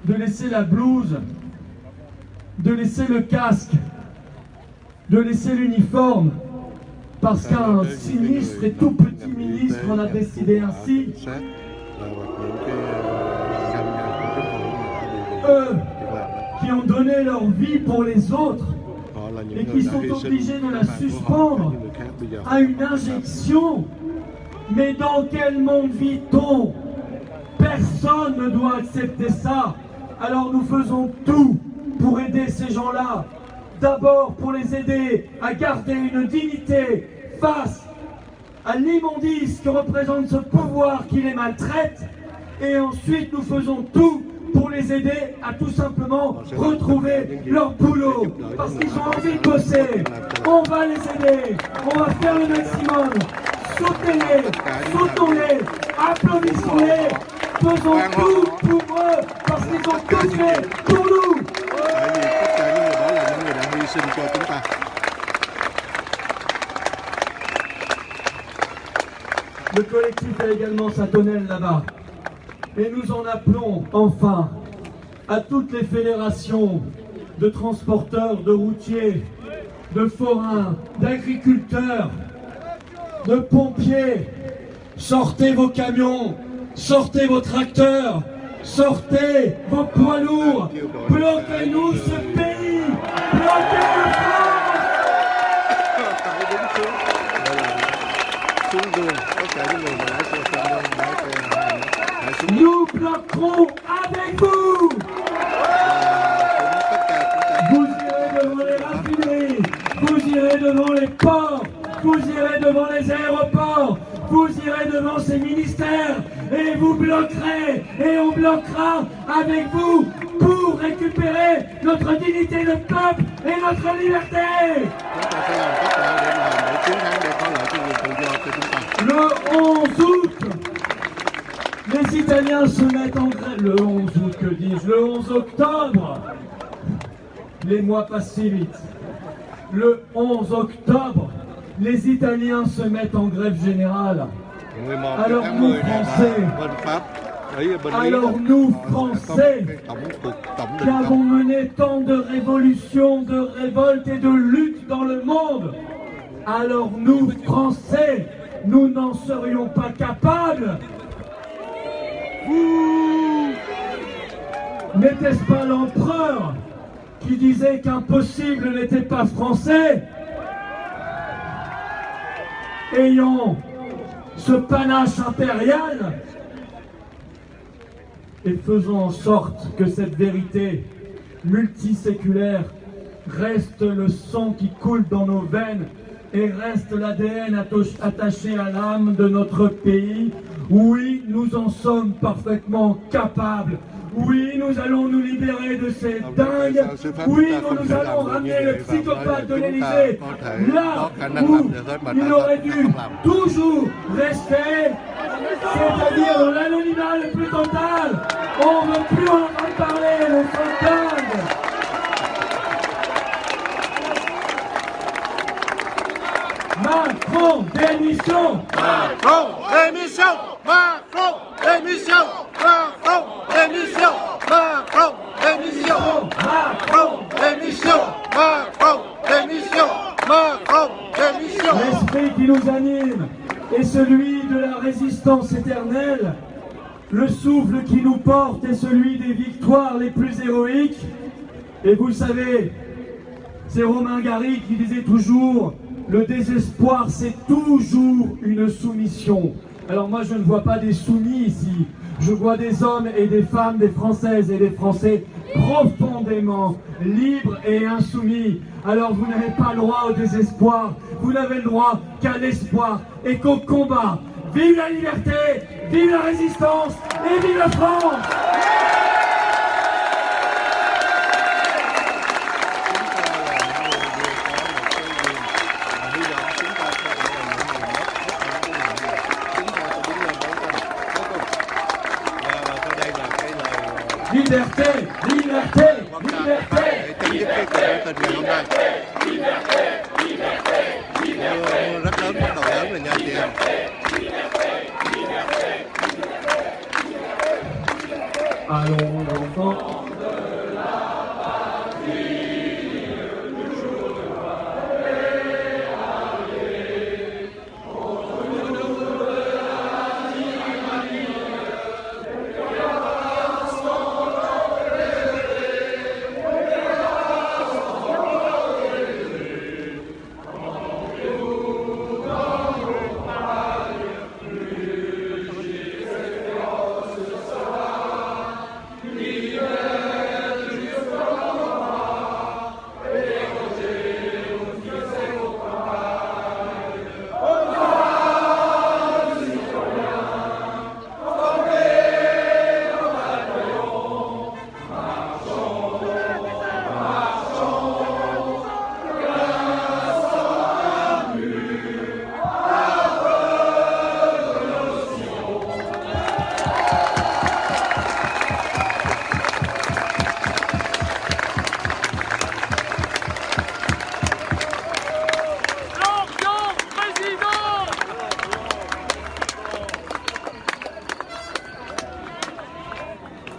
de laisser la blouse, de laisser le casque, de laisser l'uniforme, parce qu'un sinistre et tout petit ministre en a décidé ainsi. Eux qui ont donné leur vie pour les autres et qui sont obligés de la suspendre à une injection. Mais dans quel monde vit-on? Personne ne doit accepter ça. Alors nous faisons tout pour aider ces gens-là. D'abord pour les aider à garder une dignité face à l'immondice que représente ce pouvoir qui les maltraite. Et ensuite nous faisons tout pour les aider à tout simplement retrouver leur boulot. Parce qu'ils ont envie de bosser. On va les aider. On va faire le maximum. Soutenez-les, soutenons-les, applaudissons-les. Faisons tout pour eux parce qu'ils ont tout fait pour nous. Le collectif a également sa tonnelle là-bas. Et nous en appelons enfin à toutes les fédérations de transporteurs, de routiers, de forains, d'agriculteurs, de pompiers. Sortez vos camions, sortez vos tracteurs, sortez vos poids lourds, bloquez-nous ce pays, bloquez la France. Nous bloquerons avec vous. Vous irez devant les raffineries, vous irez devant les ports, vous irez devant les aéroports, vous irez devant ces ministères et vous bloquerez et on bloquera avec vous pour récupérer notre dignité de peuple et notre liberté. Le 11 août, les Italiens se mettent en grève. Le 11 août, que dis-je? Le 11 octobre. Les mois passent si vite. Le 11 octobre, les Italiens se mettent en grève générale. Alors nous, Français, qui avons mené tant de révolutions, de révoltes et de luttes dans le monde, alors nous, Français, nous n'en serions pas capables. N'était-ce pas l'empereur qui disait qu'impossible n'était pas français? Ayant ce panache impérial et faisons en sorte que cette vérité multiséculaire reste le sang qui coule dans nos veines et reste l'ADN attaché à l'âme de notre pays. Oui, nous en sommes parfaitement capables. Oui, nous allons nous libérer de ces dingues. Oui, nous allons ramener le psychopathe de l'Élysée là où il aurait dû toujours rester, c'est-à-dire dans l'anonymat le plus total. On ne veut plus en entendre parler, on s'en dingue. Macron, démission! Macron, démission! Macron, démission! Macron, démission! Macron, démission! Macron, démission! Macron, démission! Macron, démission! L'esprit qui nous anime est celui de la résistance éternelle. Le souffle qui nous porte est celui des victoires les plus héroïques. Et vous le savez, c'est Romain Gary qui disait toujours: le désespoir, c'est toujours une soumission. Alors moi, je ne vois pas des soumis ici. Je vois des hommes et des femmes, des Françaises et des Français profondément libres et insoumis. Alors vous n'avez pas le droit au désespoir. Vous n'avez le droit qu'à l'espoir et qu'au combat. vive la liberté, vive la résistance et vive la France. Liberté, liberté, liberté, mưa rất lớn, bắt đầu lớn rồi nha chị em. Allons enfants de la patrie, le jour de gloire est arrivé. Contre nous de la tyrannie, les combats sont engagés, Rendez-vous dans nos campagnes, plus féroce sera l'hiver jusqu'au combat, dérogez vos fils et vos compagnes. Aux femmes citoyens, formez vos bataillons, marchons, marchons, grâce à mur, la peur de nos sillons.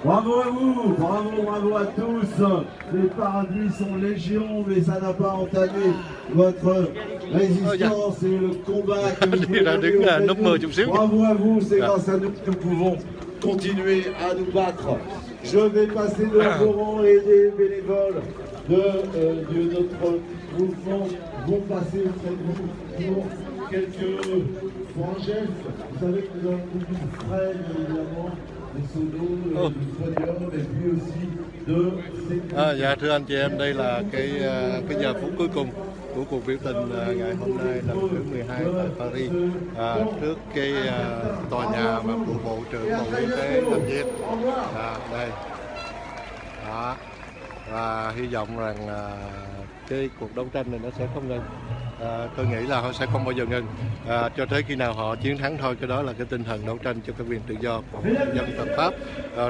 Bravo à vous, bravo à tous. Les paradis sont légion, mais ça n'a pas entamé votre résistance et le combat que vous Đi ra đứng núp mưa chút xíu. Bravo à vous, c'est grâce à nous que nous pouvons continuer à nous battre. Je vais passer devant vos rangs et des bénévoles de notre mouvement vont passer auprès de vous pour quelques grands gestes. Vous savez que nous avons beaucoup de frères, évidemment, des seaux d'eau, du podium, et puis aussi de sécurité. Dạ thưa anh chị em, đây là cái giờ phút cuối cùng của cuộc biểu tình ngày hôm nay lần thứ 12 tại Paris, trước cái tòa nhà mà cựu Bộ trưởng Bộ Y tế làm việc. Đây đó, và hy vọng rằng cái cuộc đấu tranh này nó sẽ không ngừng. Tôi nghĩ là họ sẽ không bao giờ ngừng cho tới khi nào họ chiến thắng thôi. Cái đó là cái tinh thần đấu tranh cho cái quyền tự do của dân tộc Pháp.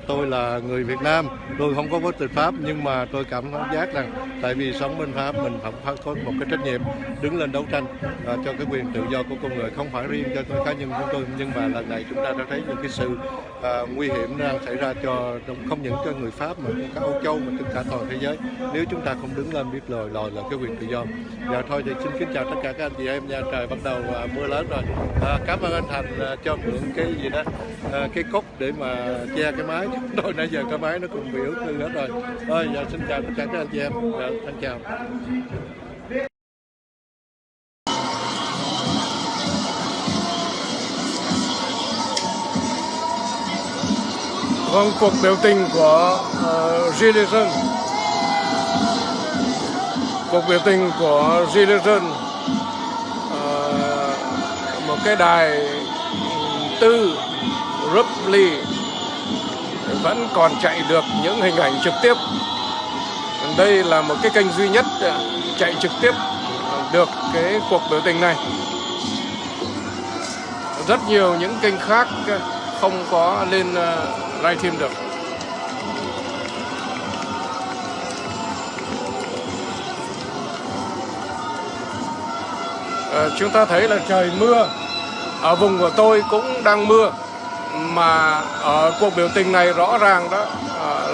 Tôi là người Việt Nam, tôi không có quốc tịch Pháp, nhưng mà tôi cảm giác rằng tại vì sống bên Pháp mình phải có một cái trách nhiệm đứng lên đấu tranh cho cái quyền tự do của con người, không phải riêng cho cá nhân chúng tôi, nhưng mà lần này chúng ta đã thấy những cái sự nguy hiểm đang xảy ra cho không những cho người Pháp mà cả Âu Châu mà cả toàn thế giới nếu chúng ta không đứng lên biết lòi là cái quyền tự do. Giờ thôi thì xin kính chào tất cả các anh chị em nha. Trời bắt đầu mưa lớn rồi. Cảm ơn anh Thành cho mượn cái gì đó, cái cốc để mà che cái máy. Rồi nãy giờ cái máy nó cũng bị ướt hư hết rồi. Thôi giờ xin chào tất cả các anh chị em. Anh chào. Vâng, cuộc biểu tình của Gilets jaunes. Cuộc biểu tình của Gilets jaunes, một cái đài tư Ripley vẫn còn chạy được những hình ảnh trực tiếp. Đây là một cái kênh duy nhất chạy trực tiếp được cái cuộc biểu tình này. Rất nhiều những kênh khác không có lên livestream được. Chúng ta thấy là trời mưa. Ở vùng của tôi cũng đang mưa. Mà ở cuộc biểu tình này rõ ràng đó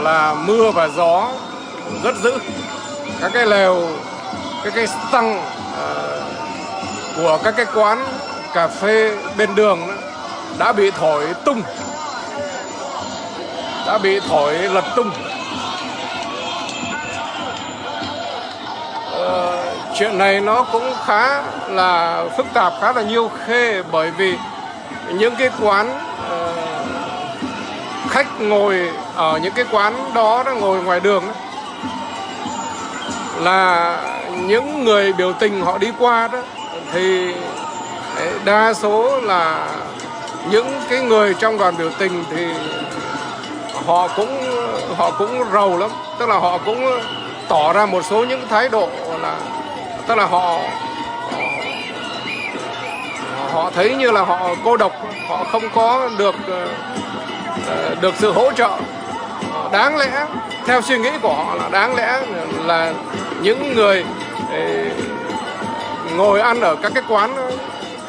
là mưa và gió rất dữ. Các cái lều, các cái xăng của các cái quán cà phê bên đường đó, đã bị thổi tung, đã bị thổi lật tung. Chuyện này nó cũng khá là phức tạp, khá là nhiều khê, bởi vì những cái quán khách ngồi ở những cái quán đó, ngồi ngoài đường đó, là những người biểu tình họ đi qua đó thì đa số là những cái người trong đoàn biểu tình thì họ cũng rầu lắm, tức là họ cũng tỏ ra một số những thái độ là, tức là họ thấy như là họ cô độc, họ không có được sự hỗ trợ. Đáng lẽ theo suy nghĩ của họ là đáng lẽ là những người ngồi ăn ở các cái quán,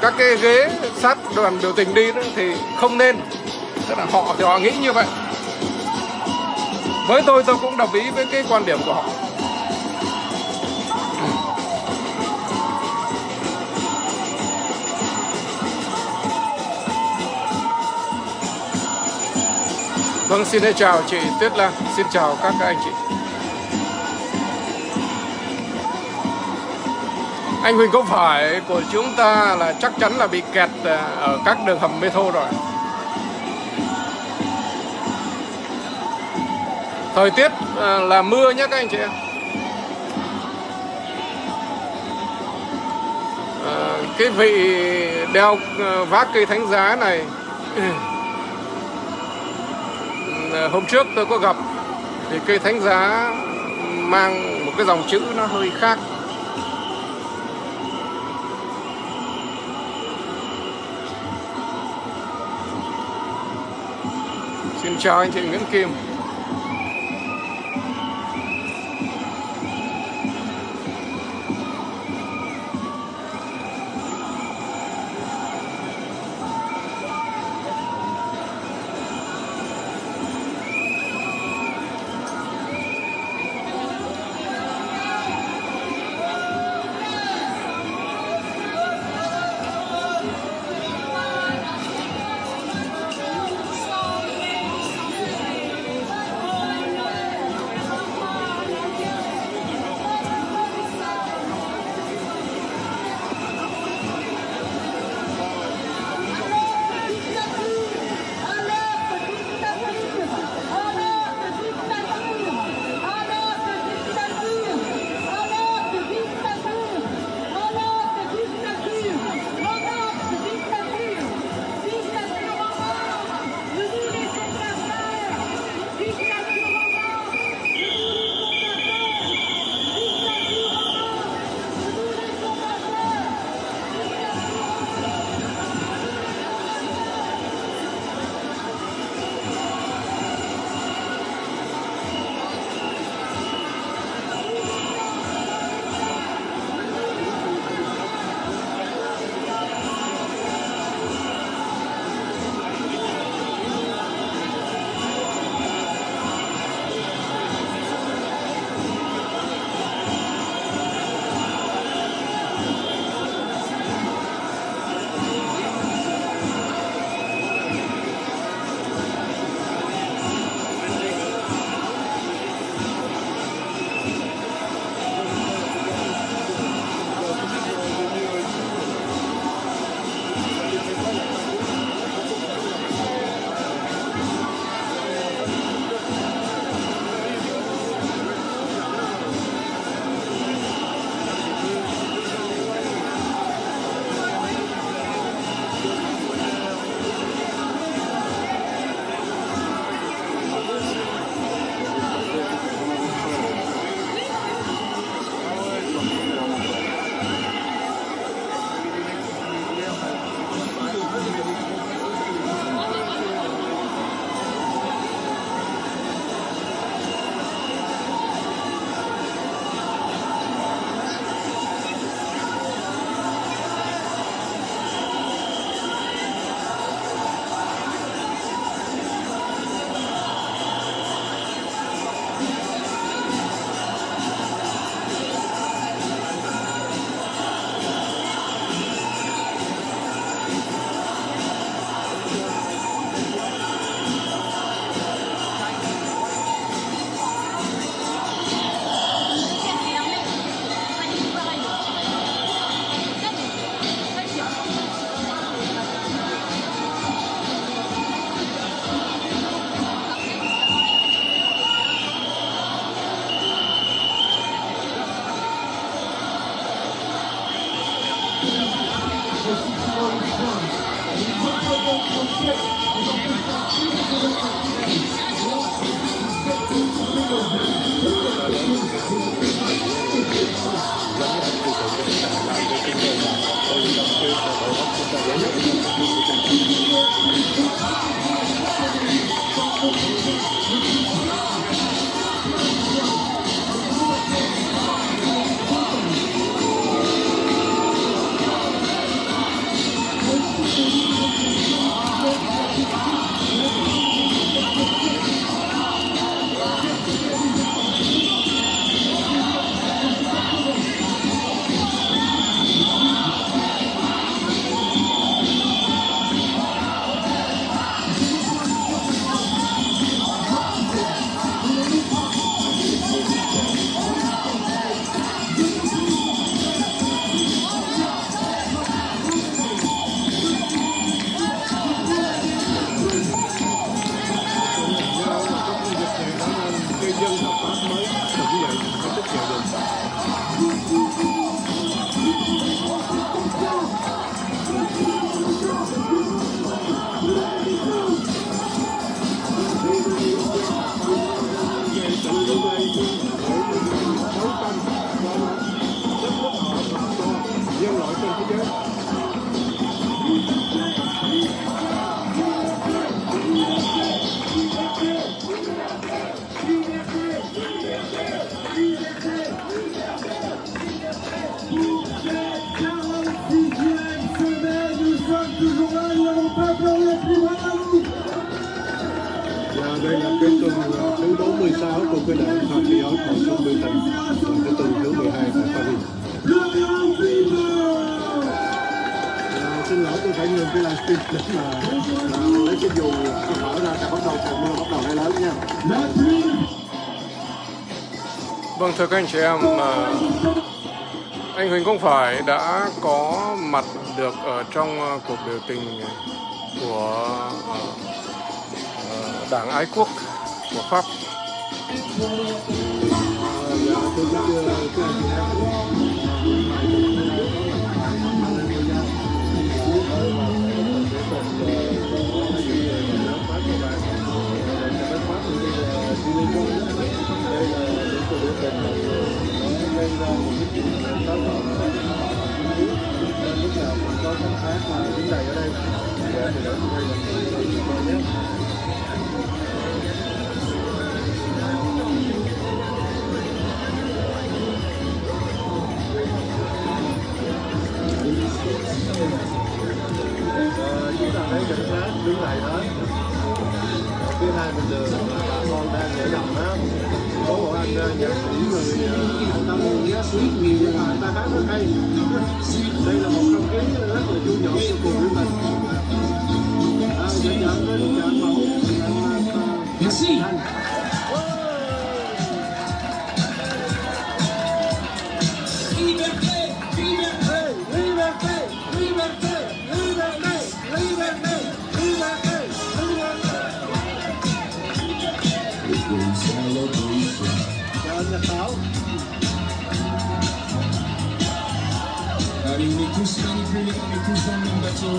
các cái ghế sát đoàn biểu tình đi đó, thì không nên, tức là họ nghĩ như vậy. Với tôi cũng đồng ý với cái quan điểm của họ. Vâng, xin chào chị Tuyết Lan, xin chào các anh chị. Anh Huỳnh có phải của chúng ta là chắc chắn là bị kẹt ở các đường hầm metro rồi. Thời tiết là mưa nhé các anh chị em. Cái vị đeo vác cây thánh giá này hôm trước tôi có gặp, thì cây thánh giá mang một cái dòng chữ nó hơi khác. Xin chào anh chị Nguyễn Kim. Đây là cái tuần thứ 46 của cái đại Patriot hội xuân biểu tình, cái tuần thứ 12 tại Paris. Xin lỗi, tôi phải ngừng cái livestream để mà lấy cái dù mở ra, bắt đầu trận mưa bắt đầu hay lớn nha. Vâng, thưa các anh chị em, anh Huỳnh Công Phải đã có mặt được ở trong cuộc biểu tình của Đảng Ái Quốc của Pháp. Chúng ta thấy cảnh sát đứng lại hết. Phía hai bên đường bà con đang nhảy nhầm đó. Có một anh nhạc sĩ người anh ta muốn ghé suýt nhiều mà anh ta hát rất hay. Đây là một không khí rất là vui nhộn của cuộc biểu tình. Dẫn dẫn với một trận mẫu anh Allez, on est tous manipulés, on est tous dans le même bateau.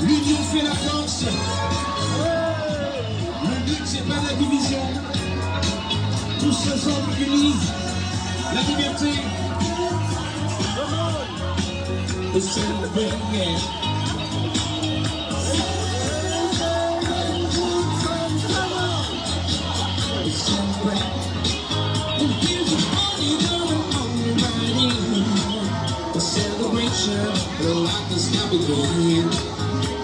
L'union fait la force. Le but, c'est pas la division. Tous ensemble unis. La liberté. The celebrate, yeah. The celebrate. The celebration, the life is now beginning.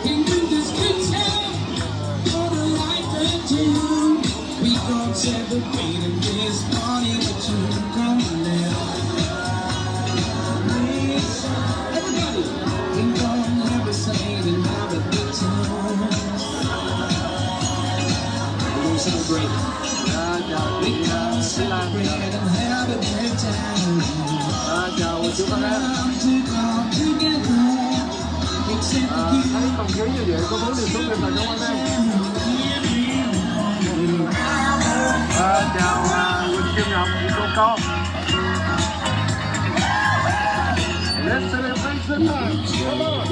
In this good time, for the life that you, we gon' celebrate in this party with you. Come on now. Everybody, we gon' never say and have a good time. We gon' celebrate. We gon' celebrate and have a good time. chào chú bác em. Thấy không khí như vậy có 4 điều số điện thoại trong anh em. Chào Quỳnh Kim Ngọc, chị cô con. Let's celebrate the time. Come on.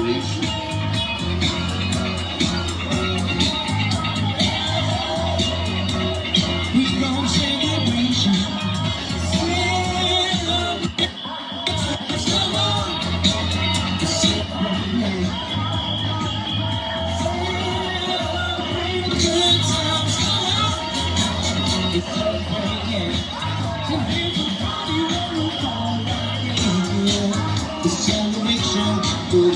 Chúng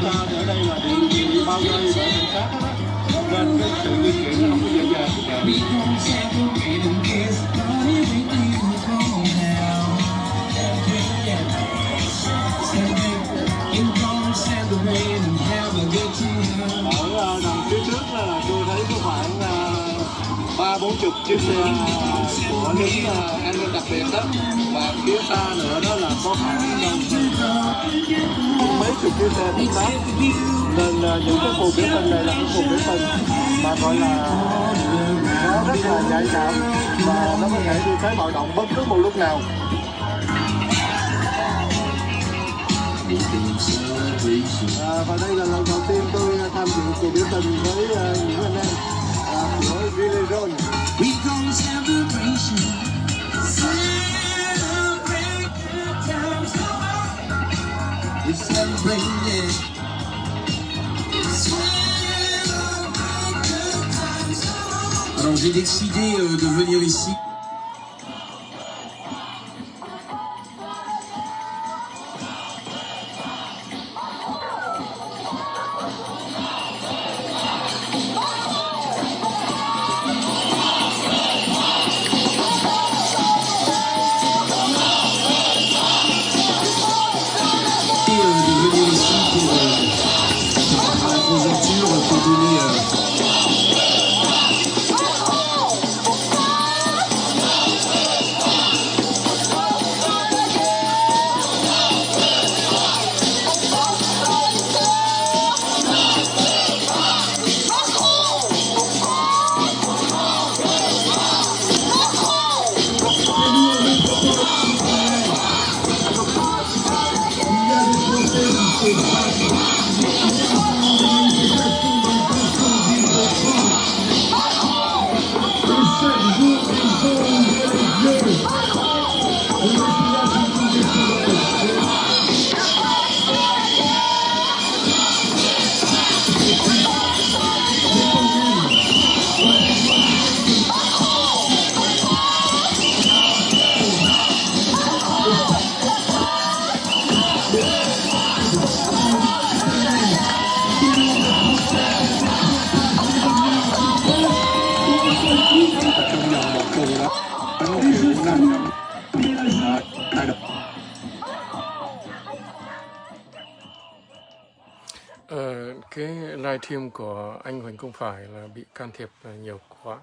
ta ở đây là bị bao vây bởi cảnh sát đó, nên cái sự di chuyển nó không có dễ dàng. Ở đằng phía trước là tôi thấy có khoảng 30-40 chiếc xe của lính an ninh đặc biệt đó, và phía xa nữa đó là có khoảng mấy chục chiếc xe cảnh sát. Nên những cái cuộc biểu tình này là cái cuộc biểu tình mà gọi là nó rất là nhạy cảm và nó có thể đi tới bạo động bất cứ một lúc nào. Và đây là lần đầu tiên tôi tham dự cuộc biểu tình với những anh em của Gilets Jaunes. Alors j'ai décidé de venir ici. Cái live stream của anh Huỳnh Công Phải là bị can thiệp nhiều quá,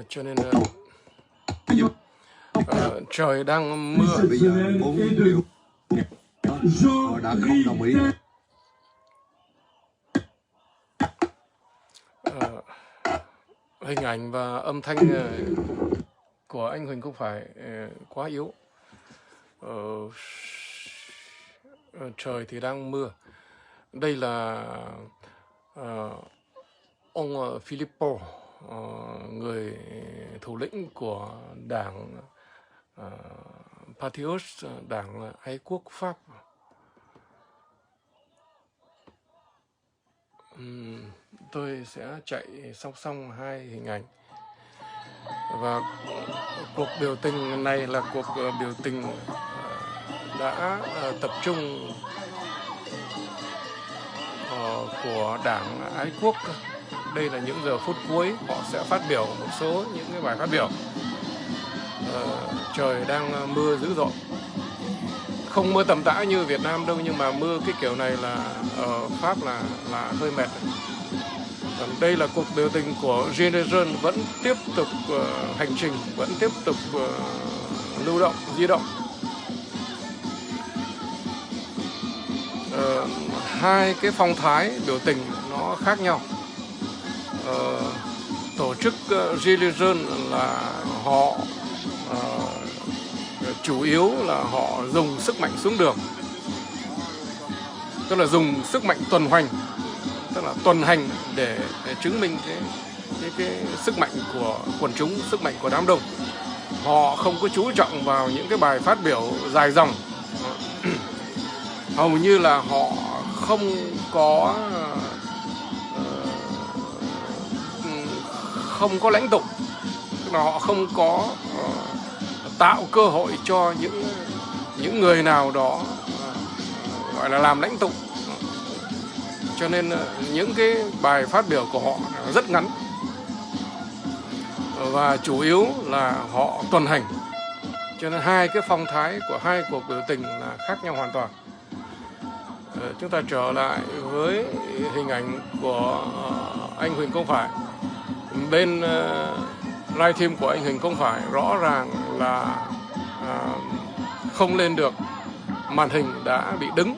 cho nên trời đang mưa. Bây giờ 4 điều họ đã không đồng ý. Hình ảnh và âm thanh của anh Huỳnh Công Phải quá yếu. Trời thì đang mưa. Đây là ông Filippo, người thủ lĩnh của đảng Patriots, đảng ái quốc Pháp. Tôi sẽ chạy song song hai hình ảnh. Và cuộc biểu tình này là cuộc biểu tình đã tập trung của đảng ái quốc. Đây là những giờ phút cuối, họ sẽ phát biểu một số những cái bài phát biểu. Trời đang mưa dữ dội, không mưa tầm tã như Việt Nam đâu, nhưng mà mưa cái kiểu này là ở Pháp là hơi mệt. Còn đây là cuộc biểu tình của Gilets Jaunes vẫn tiếp tục hành trình, vẫn tiếp tục lưu động, di động. Hai cái phong thái biểu tình nó khác nhau. Tổ chức Gilets Jaunes là họ chủ yếu là họ dùng sức mạnh xuống đường, tức là dùng sức mạnh tuần hoành, tức là tuần hành để chứng minh cái sức mạnh của quần chúng, sức mạnh của đám đông. Họ không có chú trọng vào những cái bài phát biểu dài dòng. Hầu như là họ không có lãnh tụ, tức là họ không có tạo cơ hội cho những người nào đó gọi là làm lãnh tụ. Cho nên những cái bài phát biểu của họ rất ngắn và chủ yếu là họ tuần hành. Cho nên hai cái phong thái của hai cuộc biểu tình là khác nhau hoàn toàn. Chúng ta trở lại với hình ảnh của anh Huỳnh Công Phải. Bên livestream của anh Huỳnh Công Phải rõ ràng là không lên được, màn hình đã bị đứng.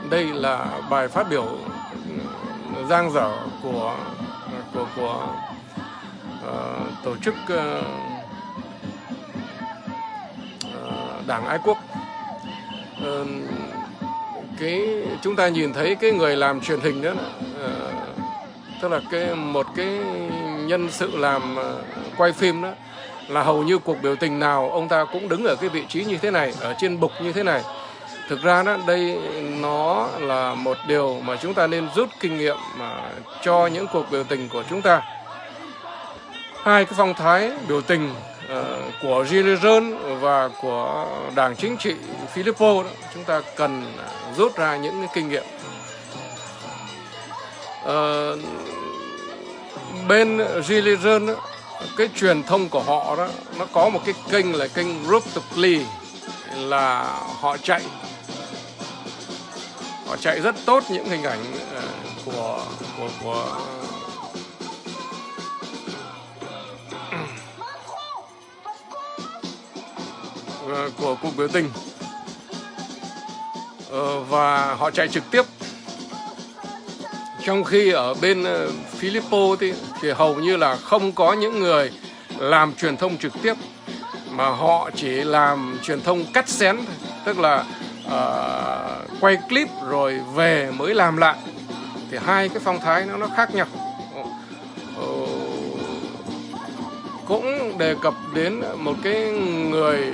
Đây là bài phát biểu dang dở của tổ chức Đảng Ái Quốc. Chúng ta nhìn thấy cái người làm truyền hình đó, tức là một cái nhân sự làm quay phim đó, là hầu như cuộc biểu tình nào ông ta cũng đứng ở cái vị trí như thế này, ở trên bục như thế này. Thực ra đó, đây nó là một điều mà chúng ta nên rút kinh nghiệm cho những cuộc biểu tình của chúng ta. Hai cái phong thái biểu tình của Gilets jaunes và của Đảng Chính trị Philippines, chúng ta cần rút ra những cái kinh nghiệm. Bên Gilets jaunes, cái truyền thông của họ đó, nó có một cái kênh là kênh Ruptopli, là họ chạy rất tốt những hình ảnh của cuộc biểu tình, và họ chạy trực tiếp. Trong khi ở bên Philippines thì hầu như là không có những người làm truyền thông trực tiếp, mà họ chỉ làm truyền thông cắt xén, tức là quay clip rồi về mới làm lại. Thì hai cái phong thái nó khác nhau. Cũng đề cập đến một cái người,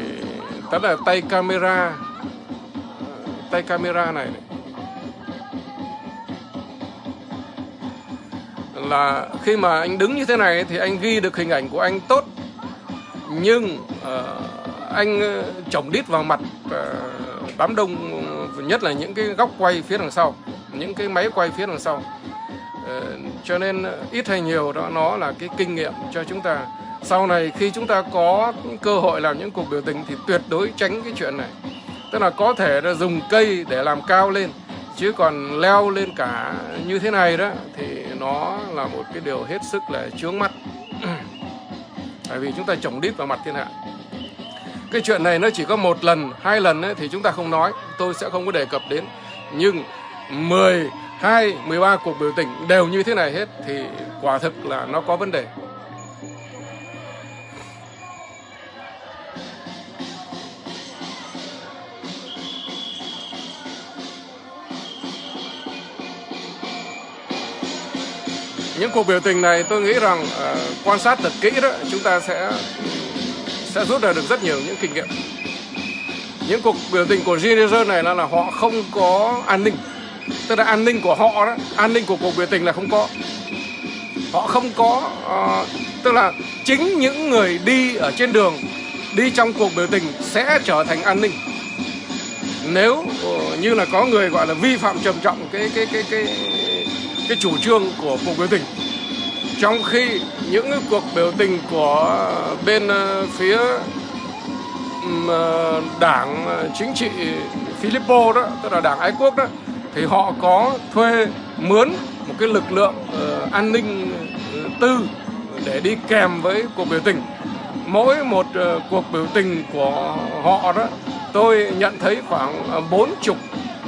tức là tay camera này, là khi mà anh đứng như thế này thì anh ghi được hình ảnh của anh tốt, nhưng anh chổng đít vào mặt đám đông, nhất là những cái góc quay phía đằng sau, những cái máy quay phía đằng sau. Cho nên ít hay nhiều đó, nó là cái kinh nghiệm cho chúng ta. Sau này khi chúng ta có cơ hội làm những cuộc biểu tình thì tuyệt đối tránh cái chuyện này. Tức là có thể là dùng cây để làm cao lên, chứ còn leo lên cả như thế này đó thì nó là một cái điều hết sức là chướng mắt. Tại vì chúng ta chổng đít vào mặt thiên hạ. Cái chuyện này nó chỉ có một lần, 2 lần ấy, thì chúng ta không nói, tôi sẽ không có đề cập đến. Nhưng 12, 13 cuộc biểu tình đều như thế này hết thì quả thực là nó có vấn đề. Những cuộc biểu tình này tôi nghĩ rằng quan sát thật kỹ đó, chúng ta sẽ rút ra được rất nhiều những kinh nghiệm. Những cuộc biểu tình của Gilets jaunes này là họ không có an ninh. Tức là an ninh của họ đó, an ninh của cuộc biểu tình là không có. Họ không có, tức là chính những người đi ở trên đường, đi trong cuộc biểu tình sẽ trở thành an ninh. Nếu như là có người gọi là vi phạm trầm trọng cái chủ trương của cuộc biểu tình. Trong khi những cuộc biểu tình của bên phía Đảng Chính trị Philippines đó, tức là Đảng Ái Quốc đó, thì họ có thuê mướn một cái lực lượng an ninh tư để đi kèm với cuộc biểu tình. Mỗi một cuộc biểu tình của họ đó, tôi nhận thấy khoảng 40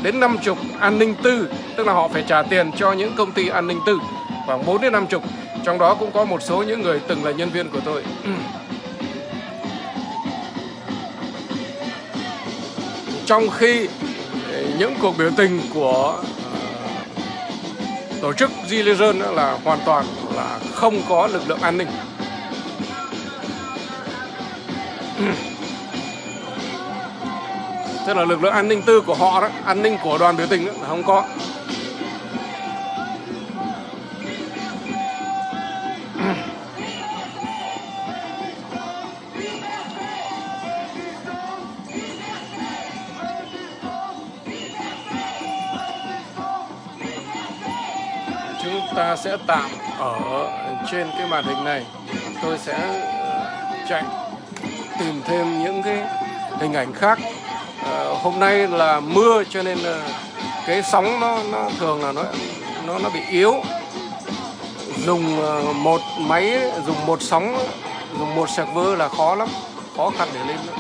đến 50 an ninh tư, tức là họ phải trả tiền cho những công ty an ninh tư, khoảng 4 đến 50. Trong đó cũng có một số những người từng là nhân viên của tôi. Trong khi những cuộc biểu tình của tổ chức Gilets jaunes là hoàn toàn là không có lực lượng an ninh. Tức là lực lượng an ninh tư của họ đó, an ninh của đoàn biểu tình đó là không có. ta sẽ tạm ở trên cái màn hình này. Tôi sẽ chạy tìm thêm những cái hình ảnh khác. Hôm nay là mưa cho nên cái sóng nó thường là nó bị yếu. Dùng một máy, dùng một sóng, dùng một server là khó lắm, khó khăn để lên đó.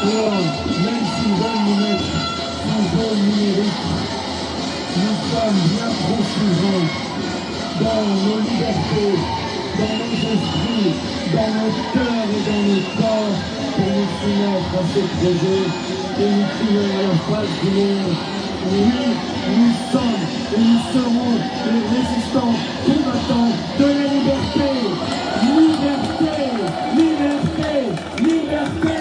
Alors, même s'ils veulent nous mettre sous zone numérique, nous sommes bien trop souvent dans nos libertés, dans nos esprits, dans nos cœurs et dans nos corps pour nous soumettre à ces projets et nous crier à la face du monde. Oui, nous sommes et nous serons les résistants combattants de la liberté. Liberté, liberté, liberté.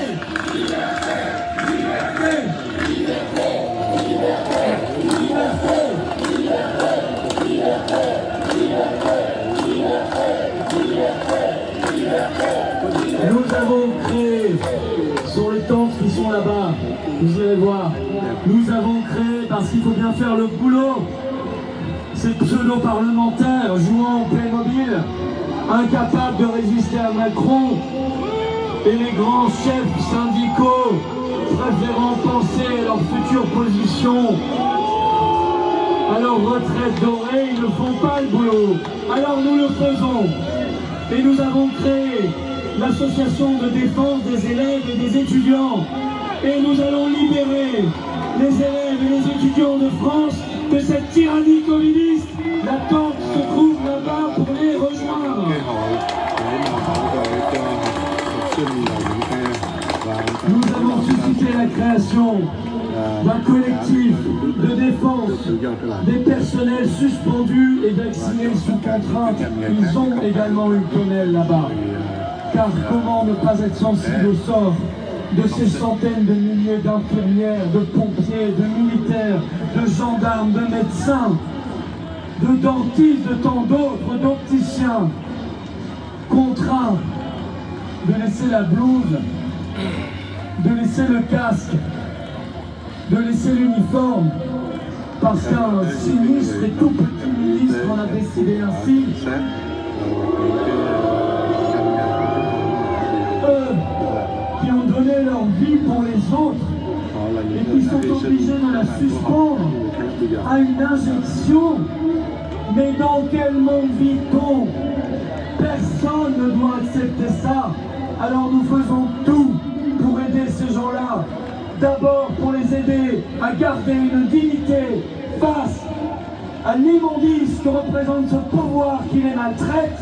Nous avons créé, sur les tentes qui sont là-bas, vous irez voir, nous avons créé, parce qu'il faut bien faire le boulot, ces pseudo-parlementaires jouant au Playmobil, incapables de résister à Macron, et les grands chefs syndicaux préférant penser à leur future position, à leur retraite dorée, ils ne font pas le boulot. Alors nous le faisons. Et nous avons créé l'association de défense des élèves et des étudiants. Et nous allons libérer les élèves et les étudiants de France de cette tyrannie communiste. La tente se trouve là-bas pour les rejoindre. Nous avons suscité la création d'un collectif de défense des personnels suspendus et vaccinés sous contrainte. Ils ont également une tonnelle là-bas. Car comment ne pas être sensible au sort de ces centaines de milliers d'infirmières, de pompiers, de militaires, de gendarmes, de médecins, de dentistes, de tant d'autres, d'opticiens, contraints de laisser la blouse, de laisser le casque, de laisser l'uniforme, parce qu'un sinistre et tout petit ministre en a décidé ainsi. Eux qui ont donné leur vie pour les autres et qui sont obligés de la suspendre à une injection. Mais dans quel monde vit-on? Personne ne doit accepter ça. Alors nous faisons tout pour aider ces gens-là. D'abord pour les aider à garder une dignité face à l'immondice que représente ce pouvoir qui les maltraite.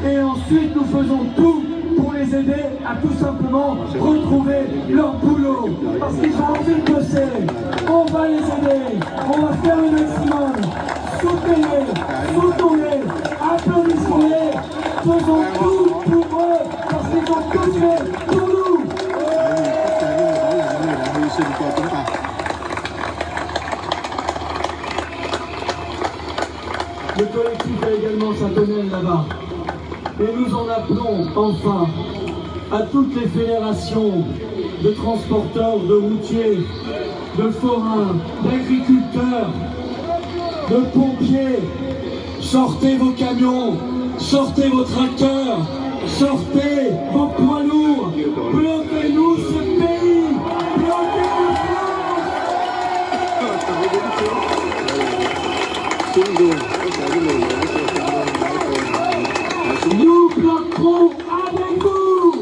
Et ensuite nous faisons tout pour les aider à tout simplement retrouver leur boulot. Parce qu'ils ont envie de bosser. On va les aider. On va faire le maximum. Soutenez-les, soutenez-les, applaudissez-les. Faisons tout pour eux. Parce qu'ils ont tout fait pour nous. Le collectif a également sa tonnelle là-bas. Et nous en appelons enfin à toutes les fédérations de transporteurs, de routiers, de forains, d'agriculteurs, de pompiers. Sortez vos camions, sortez vos tracteurs, sortez vos poids lourds, bloquez-nous ce pays, bloquez la France. Nous bloquerons avec vous.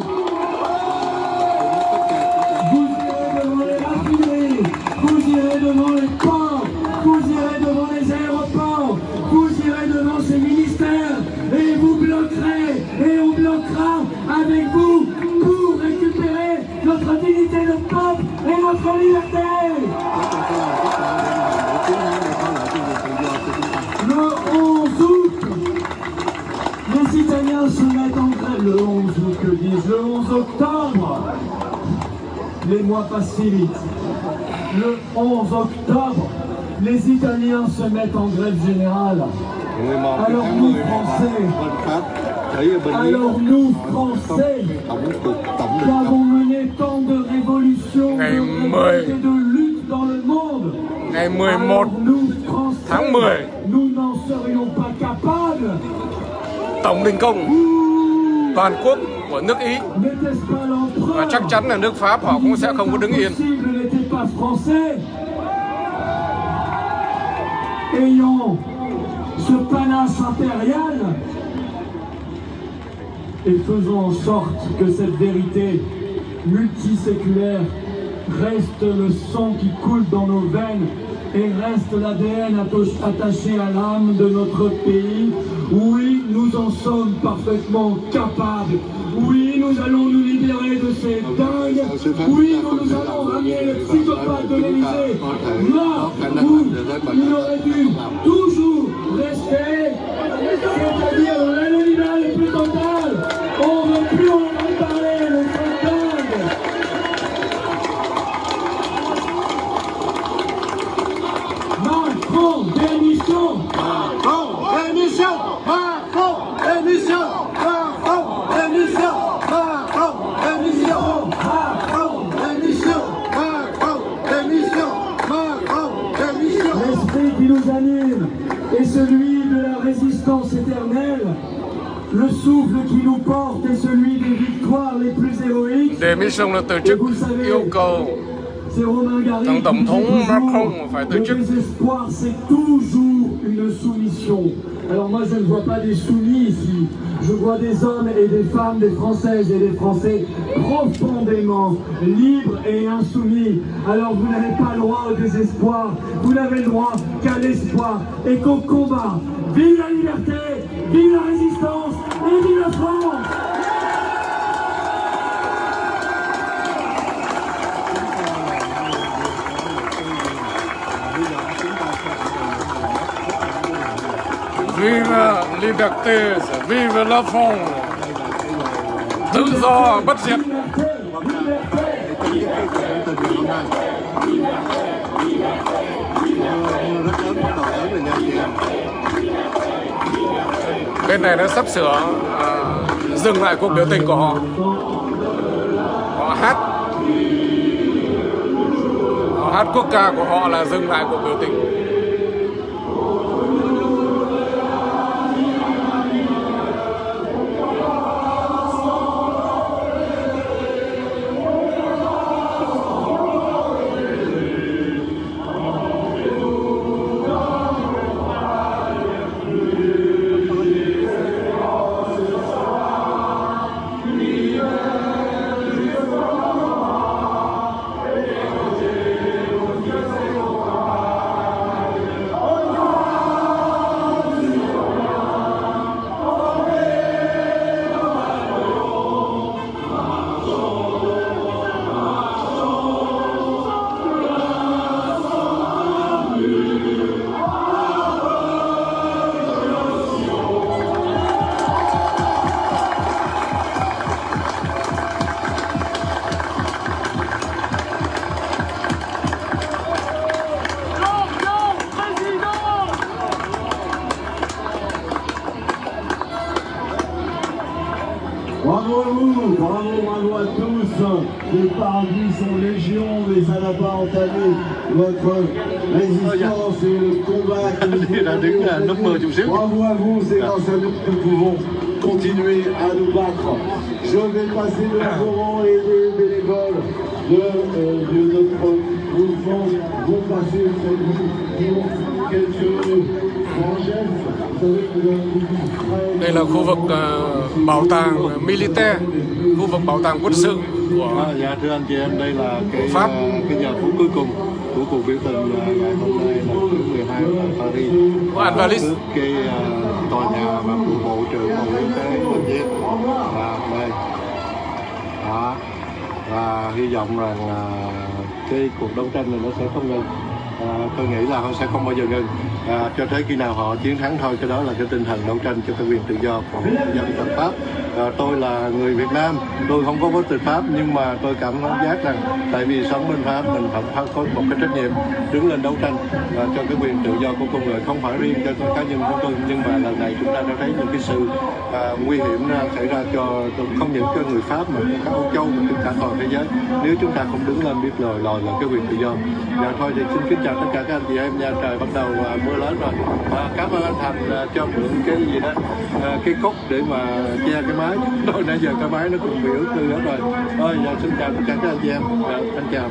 Vous irez devant les raffineries, vous irez devant les ports, vous irez devant les aéroports, vous irez devant ces ministères et vous bloquerez et on bloquera avec vous pour récupérer notre dignité de peuple et notre liberté. Le 11 août, les Italiens se mettent en grève. Le 11 août, que dis-je, le 11 octobre. Les mois passent si vite. Le 11 octobre, les Italiens se mettent en grève générale. Alors nous, Français, qui avons mené tant de révolutions, de révoltes et de luttes dans le monde, alors nous, Français, nous n'en serions pas capables. Tổng đình công toàn quốc của nước Ý và chắc chắn là nước Pháp họ cũng sẽ không có đứng yên. Ayant ce panache impérial et faisons en sorte que cette vérité multiséculaire reste le sang qui coule dans nos veines et reste l'ADN attaché à l'âme de notre pays. Oui, nous en sommes parfaitement capables. Oui, nous allons nous libérer de ces dingues. Oui, nous allons ramener le psychopathe de l'Élysée là où il aurait dû toujours rester, c'est-à-dire dans l'anonymat le plus total. On ne veut plus en parler, le dingue. Macron, démission. Macron, démission. Macron, démission. Macron, démission. Macron, démission. Macron, démission. Macron, démission. Macron, démission. L'esprit qui nous anime est celui de la résistance éternelle. Le souffle qui nous porte est celui des victoires les plus héroïques. Démission là từ chức yêu cầu thằng tổng thống Macron phải từ chức. Le désespoir, c'est toujours une soumission. Alors moi, je ne vois pas des soumis ici. Je vois des hommes et des femmes, des Françaises et des Français profondément libres et insoumis. Alors vous n'avez pas le droit au désespoir. Vous n'avez le droit qu'à l'espoir et qu'au combat. Vive la liberté, vive la résistance et vive la France! Vive la liberté, vive la France, tự do bất diệt. Bên này nó sắp sửa dừng lại cuộc biểu tình của họ. Họ hát quốc ca của họ là dừng lại cuộc biểu tình. Bravo à vous, bravo à tous. Les paradis sont légion, mais ça n'a pas entamé votre résistance et le combat que nous menons. Bravo à vous, c'est grâce à nous que nous pouvons continuer à nous battre. Je vais passer devant Laurent et les bénévoles de notre mouvement vont passer auprès de vous pour quelques Đây là khu vực bảo tàng Militaire, khu vực bảo tàng quân sự của Dạ thưa anh chị em, đây là cái Pháp. Cái giờ phút cuối cùng của cuộc biểu tình ngày hôm nay là thứ 12 ở Paris. Của anh Valis. Trước cái tòa nhà mà của Bộ trưởng Bộ Y tế Bình Việt và đây. Đó. Và hy vọng rằng cái cuộc đấu tranh này nó sẽ không ngừng. Tôi nghĩ là họ sẽ không bao giờ ngừng cho tới khi nào họ chiến thắng thôi. Cái đó là cái tinh thần đấu tranh cho cái quyền tự do của dân tộc Pháp. Tôi là người Việt Nam, tôi không có quốc tịch Pháp, nhưng mà tôi cảm giác rằng tại vì sống bên Pháp mình phải có một cái trách nhiệm đứng lên đấu tranh cho cái quyền tự do của con người, không phải riêng cho cá nhân của tôi, nhưng mà lần này chúng ta đã thấy những cái sự nguy hiểm xảy ra cho không những cho người Pháp mà cả Âu Châu và cả toàn thế giới nếu chúng ta không đứng lên biết lời là cái quyền tự do. Dạ thôi thì xin kính chào tất cả các anh chị em nha. Trời bắt đầu mưa lớn rồi. Cảm ơn anh Thành cho mượn cái gì đó cái cốc để mà che cái máy. Rồi nãy giờ cái máy nó cũng bị ướt tươi hết rồi. Thôi giờ xin chào tất cả các anh chị em. Dạ, anh chào.